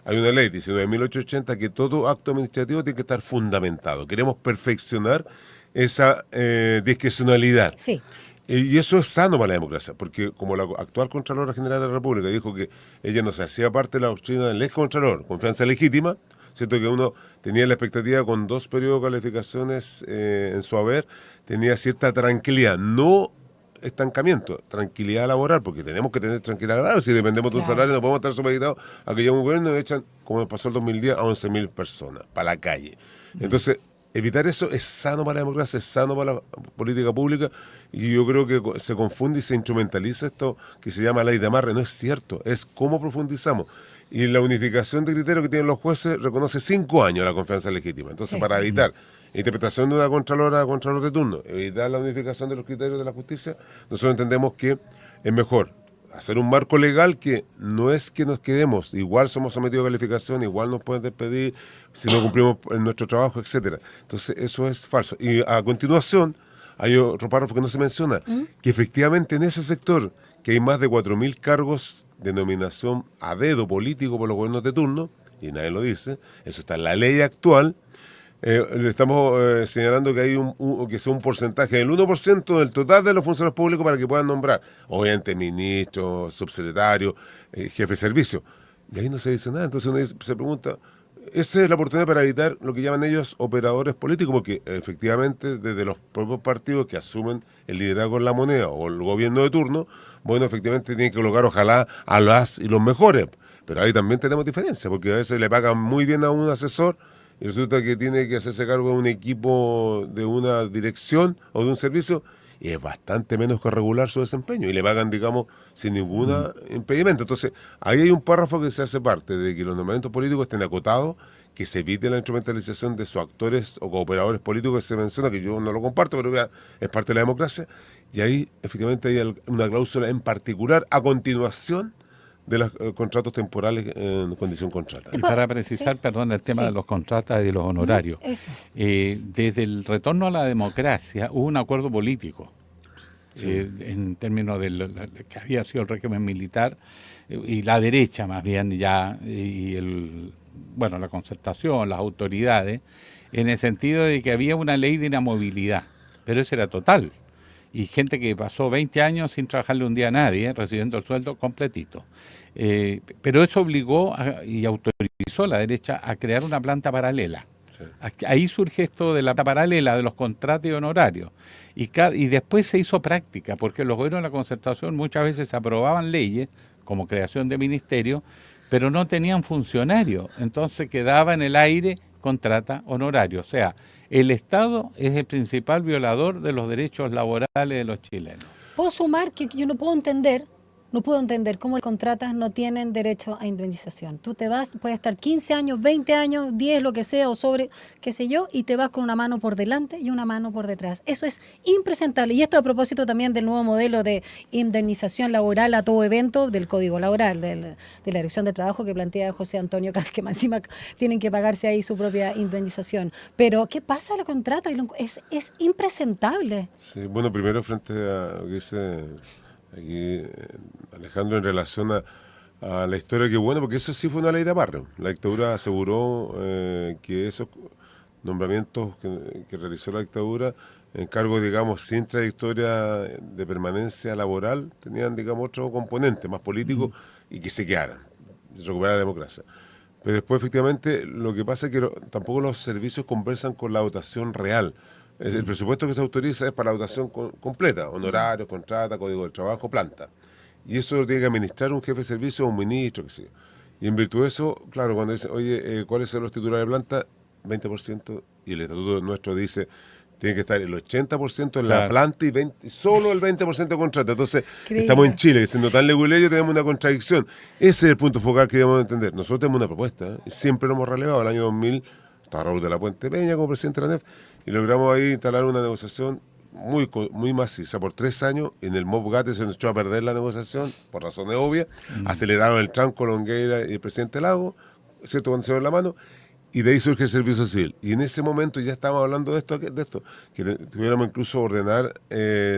hay una ley, 19.880, que todo acto administrativo tiene que estar fundamentado. Queremos perfeccionar esa discrecionalidad. Sí. Y eso es sano para la democracia, porque como la actual Contralora General de la República dijo que ella no se hacía parte de la doctrina del ex Contralor, confianza legítima, siento que uno tenía la expectativa con 2 periodos de calificaciones en su haber, tenía cierta tranquilidad, no estancamiento, tranquilidad laboral, porque tenemos que tener tranquilidad laboral, si dependemos de un salario no podemos estar supeditados a que llegue un gobierno y nos echan, como nos pasó el 2010, a 11.000 personas para la calle. Entonces, evitar eso es sano para la democracia, es sano para la política pública, y yo creo que se confunde y se instrumentaliza esto que se llama ley de amarre. No es cierto, es cómo profundizamos. Y la unificación de criterios que tienen los jueces reconoce 5 años la confianza legítima. Entonces, para evitar interpretación de una contralor de turno, evitar la unificación de los criterios de la justicia, nosotros entendemos que es mejor hacer un marco legal que no es que nos quedemos, igual somos sometidos a calificación, igual nos pueden despedir si no cumplimos en nuestro trabajo, etcétera. Entonces eso es falso. Y a continuación hay otro párrafo que no se menciona, que efectivamente en ese sector, que hay más de 4.000 cargos de nominación a dedo político por los gobiernos de turno, y nadie lo dice, eso está en la ley actual. Le estamos señalando que hay que sea un porcentaje del 1% del total de los funcionarios públicos para que puedan nombrar, obviamente, ministros, subsecretarios, jefe de servicio. Y ahí no se dice nada. Entonces uno se pregunta, esa es la oportunidad para evitar lo que llaman ellos operadores políticos, porque efectivamente desde los propios partidos que asumen el liderazgo en la moneda o el gobierno de turno, bueno, efectivamente tienen que colocar ojalá a las y los mejores. Pero ahí también tenemos diferencias, porque a veces le pagan muy bien a un asesor y resulta que tiene que hacerse cargo de un equipo, de una dirección o de un servicio, y es bastante menos que regular su desempeño, y le pagan, digamos, sin ningún impedimento. Entonces, ahí hay un párrafo que se hace parte de que los nombramientos políticos estén acotados, que se evite la instrumentalización de sus actores o cooperadores políticos que se menciona, que yo no lo comparto, pero ya es parte de la democracia, y ahí efectivamente hay una cláusula en particular a continuación de los contratos temporales en condición contrata. Y para precisar, perdón, el tema de los contratos y de los honorarios. Desde el retorno a la democracia hubo un acuerdo político en términos de que había sido el régimen militar y la derecha más bien ya, y la concertación, las autoridades, en el sentido de que había una ley de inamovilidad, pero eso era total. Y gente que pasó 20 años sin trabajarle un día a nadie, recibiendo el sueldo completito. Pero eso obligó y autorizó a la derecha a crear una planta paralela. Sí. Ahí surge esto de la planta paralela, de los contratos y honorarios. Y después se hizo práctica, porque los gobiernos de la concertación muchas veces aprobaban leyes, como creación de ministerios, pero no tenían funcionarios. Entonces quedaba en el aire contrata honorario. O sea, el Estado es el principal violador de los derechos laborales de los chilenos. Puedo sumar que yo no puedo entender cómo los contratas no tienen derecho a indemnización. Tú te vas, puedes estar 15 años, 20 años, 10, lo que sea, o sobre, qué sé yo, y te vas con una mano por delante y una mano por detrás. Eso es impresentable. Y esto a propósito también del nuevo modelo de indemnización laboral a todo evento del Código Laboral, de la Dirección de Trabajo que plantea José Antonio Cas, que más encima tienen que pagarse ahí su propia indemnización. Pero, ¿qué pasa a la contrata? Es impresentable. Sí, bueno, primero frente a lo que dice aquí Alejandro en relación a la historia, que bueno, porque eso sí fue una ley de amarre. La dictadura aseguró que esos nombramientos que realizó la dictadura en cargo, digamos, sin trayectoria de permanencia laboral, tenían, digamos, otro componente más político y que se quedaran, recuperar la democracia. Pero después, efectivamente, lo que pasa es que tampoco los servicios conversan con la dotación real. El presupuesto que se autoriza es para la dotación completa, honorarios, contrata, código del trabajo, planta. Y eso lo tiene que administrar un jefe de servicio o un ministro, qué sé yo. Y en virtud de eso, claro, cuando dicen, oye, ¿cuáles son los titulares de planta? 20%, y el estatuto nuestro dice, tiene que estar el 80% en la planta y solo el 20% de contrato. Entonces, estamos en Chile, siendo tan leguleyo, tenemos una contradicción. Ese es el punto focal que debemos entender. Nosotros tenemos una propuesta, y siempre lo hemos relevado. El año 2000, estaba Raúl de la Puente Peña como presidente de la NEF, y logramos ahí instalar una negociación muy maciza por 3 años. En el MOPGATE se nos echó a perder la negociación por razones obvias. Aceleraron el tranco Longueira y el presidente Lago, cierto, cuando se dio la mano, Y de ahí surge el servicio civil. Y en ese momento ya estábamos hablando de esto, que tuviéramos incluso ordenar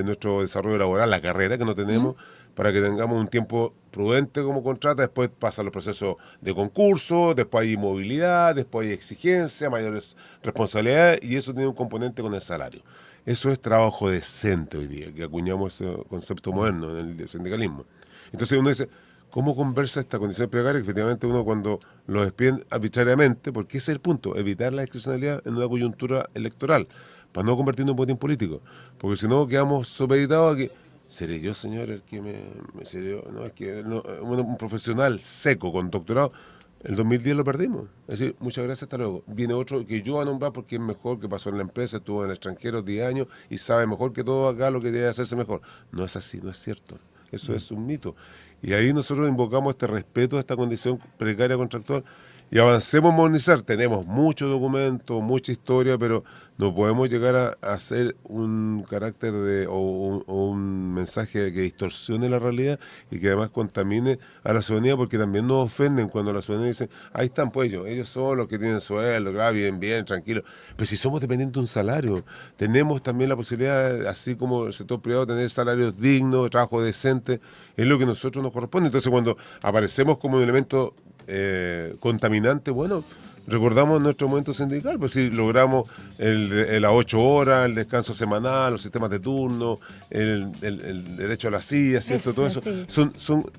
nuestro desarrollo laboral, la carrera que no tenemos, para que tengamos un tiempo prudente como contrata. Después pasan los procesos de concurso, después hay movilidad, después hay exigencia, mayores responsabilidades, y eso tiene un componente con el salario. Eso es trabajo decente hoy día, que acuñamos ese concepto moderno en el sindicalismo. Entonces uno dice, ¿cómo conversa esta condición precaria? Efectivamente, uno cuando lo despiden arbitrariamente, porque ese es el punto, evitar la discrecionalidad en una coyuntura electoral, para no convertirnos en botín político. Porque si no, quedamos supeditados a que, ¿seré yo, señor, el que seré yo? No, es que un profesional seco con doctorado, el 2010 lo perdimos. Es decir, muchas gracias, hasta luego. Viene otro que yo voy a nombrar porque es mejor, que pasó en la empresa, estuvo en el extranjero 10 años y sabe mejor que todo acá lo que debe hacerse mejor. No es así, no es cierto. Eso es un mito. Y ahí nosotros invocamos este respeto a esta condición precaria contractual y avancemos a modernizar. Tenemos muchos documentos, mucha historia, pero no podemos llegar a hacer un carácter o un mensaje que distorsione la realidad y que además contamine a la ciudadanía, porque también nos ofenden cuando la ciudadanía dice, ahí están pues ellos son los que tienen sueldo, bien, tranquilos. Pero si somos dependientes de un salario, tenemos también la posibilidad, así como el sector privado, de tener salarios dignos, trabajo decente, es lo que a nosotros nos corresponde. Entonces cuando aparecemos como un elemento contaminante, bueno, recordamos nuestro momento sindical, pues si logramos las 8 horas, el descanso semanal, los sistemas de turno, el derecho a la silla, ¿cierto? Todo eso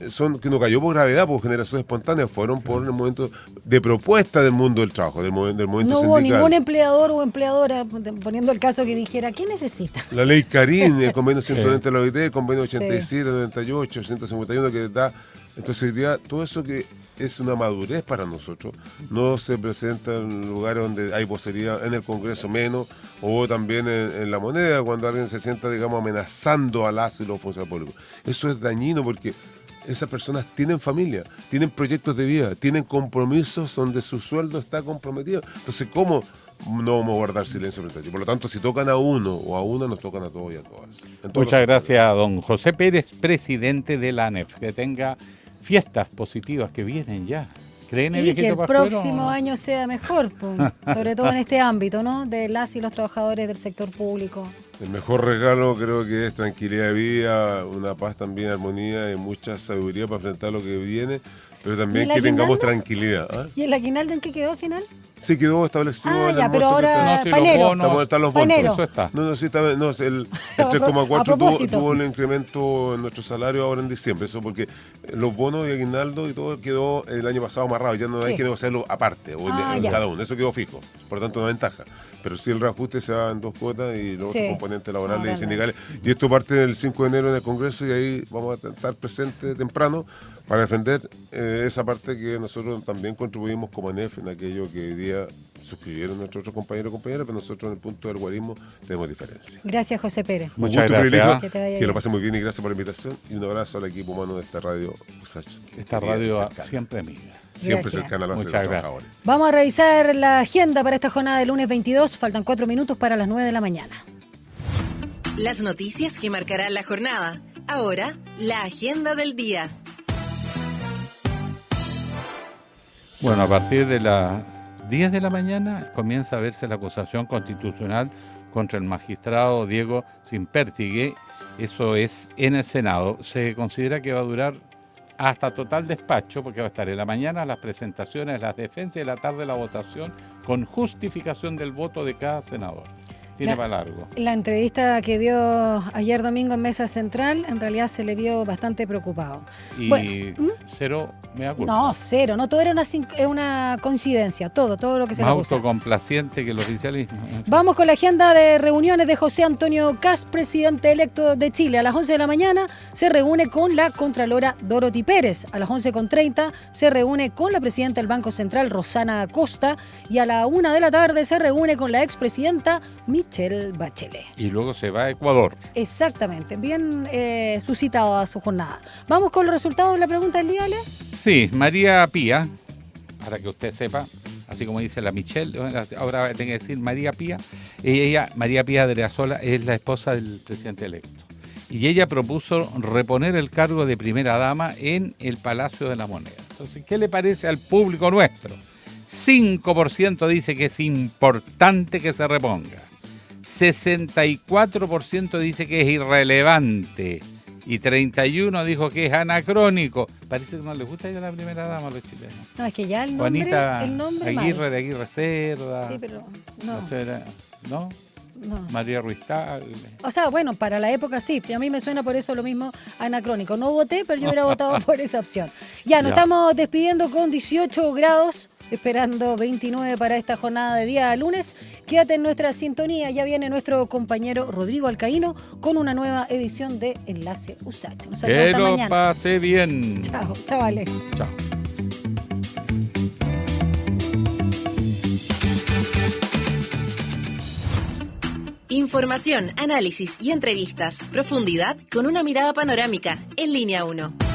son que no cayó por gravedad, por generación espontánea, fueron por el momento de propuesta del mundo del trabajo, del momento no sindical. No hubo ningún empleador o empleadora, poniendo el caso, que dijera, ¿qué necesita? La ley Carín, el convenio 190 de la OIT, el convenio 87, 98, 151 que da. Entonces hoy día todo eso que es una madurez para nosotros, no se presenta en lugares donde hay vocería, en el Congreso menos, o también en la moneda, cuando alguien se sienta, digamos, amenazando a las y los funcionarios públicos. Eso es dañino porque esas personas tienen familia, tienen proyectos de vida, tienen compromisos donde su sueldo está comprometido. Entonces, ¿cómo no vamos a guardar silencio frente a ello? Por lo tanto, si tocan a uno o a una, nos tocan a todos y a todas. Muchas gracias, don José Pérez, presidente de la ANEF. Que tenga fiestas positivas que vienen ya. ¿Creen y que el próximo año sea mejor, sobre todo en este ámbito, ¿no? De las y los trabajadores del sector público. El mejor regalo creo que es tranquilidad de vida, una paz también, armonía y mucha sabiduría para enfrentar lo que viene, pero también que tengamos tranquilidad. ¿Ah? ¿Y el aguinaldo en qué quedó al final? Sí, quedó establecido. Ya, pero ahora panero. Están los bonos. Eso está. No, sí, está, no, el 3,4 tuvo un incremento en nuestro salario ahora en diciembre. Eso porque los bonos y aguinaldo y todo quedó el año pasado amarrado. Ya no hay que negociarlo aparte o en cada uno. Eso quedó fijo. Por lo tanto, una ventaja. Pero sí el reajuste se va en 2 cuotas y los otros componentes laborales y sindicales. Y esto parte el 5 de enero en el Congreso y ahí vamos a estar presentes temprano para defender esa parte que nosotros también contribuimos como ANEF en aquello que hoy día suscribieron nuestros otros compañeros y compañeras, pero nosotros en el punto del guarismo tenemos diferencia. Gracias, José Pérez. Muchas gracias. Que lo pasen muy bien y gracias por la invitación. Y un abrazo al equipo humano de esta radio USACH. Esta radio siempre amiga. Siempre cercana a los trabajadores. Vamos a revisar la agenda para esta jornada del lunes 22. Faltan 4 minutos para las 9 de la mañana. Las noticias que marcarán la jornada. Ahora, la agenda del día. Bueno, a partir de las 10 de la mañana comienza a verse la acusación constitucional contra el magistrado Diego Simpertigue. Eso es en el Senado. Se considera que va a durar hasta total despacho, porque va a estar en la mañana las presentaciones, las defensas y en la tarde la votación con justificación del voto de cada senador. Tiene para largo. La entrevista que dio ayer domingo en Mesa Central, en realidad se le vio bastante preocupado. Y cero me acuerdo. No, cero, no, todo era una coincidencia, todo lo que se le acusa. Más autocomplaciente que el oficialismo. Vamos con la agenda de reuniones de José Antonio Kast, presidente electo de Chile. A las 11 de la mañana se reúne con la contralora Dorothy Pérez. A las 11:30 se reúne con la presidenta del Banco Central, Rosana Acosta. Y a la 1 de la tarde se reúne con la expresidenta Michelle Bachelet. Y luego se va a Ecuador. Exactamente, bien suscitado a su jornada. Vamos con los resultados de la pregunta del día, ¿Ale? Sí, María Pía, para que usted sepa, así como dice la Michelle, ahora tengo que decir María Pía. María Pía de Adriasola, es la esposa del presidente electo. Y ella propuso reponer el cargo de primera dama en el Palacio de la Moneda. Entonces, ¿qué le parece al público nuestro? 5% dice que es importante que se reponga. 64% dice que es irrelevante. Y 31% dijo que es anacrónico. Parece que no les gusta ir a la primera dama a los chilenos. No, es que ya el nombre... Juanita el nombre Aguirre mal. de Aguirre Cerda. Sí, pero no. ¿No? No. María Ruiz Tagle. O sea, bueno, para la época sí. Y a mí me suena por eso lo mismo anacrónico. No voté, pero yo hubiera votado por esa opción. Ya, nos estamos despidiendo con 18 grados, esperando 29 para esta jornada de día lunes. Quédate en nuestra sintonía. Ya viene nuestro compañero Rodrigo Alcaíno con una nueva edición de Enlace USACH. Nosotros Que hasta lo mañana. pase bien. Chao, chavales. Chao. Información, análisis y entrevistas. Profundidad con una mirada panorámica en Línea 1.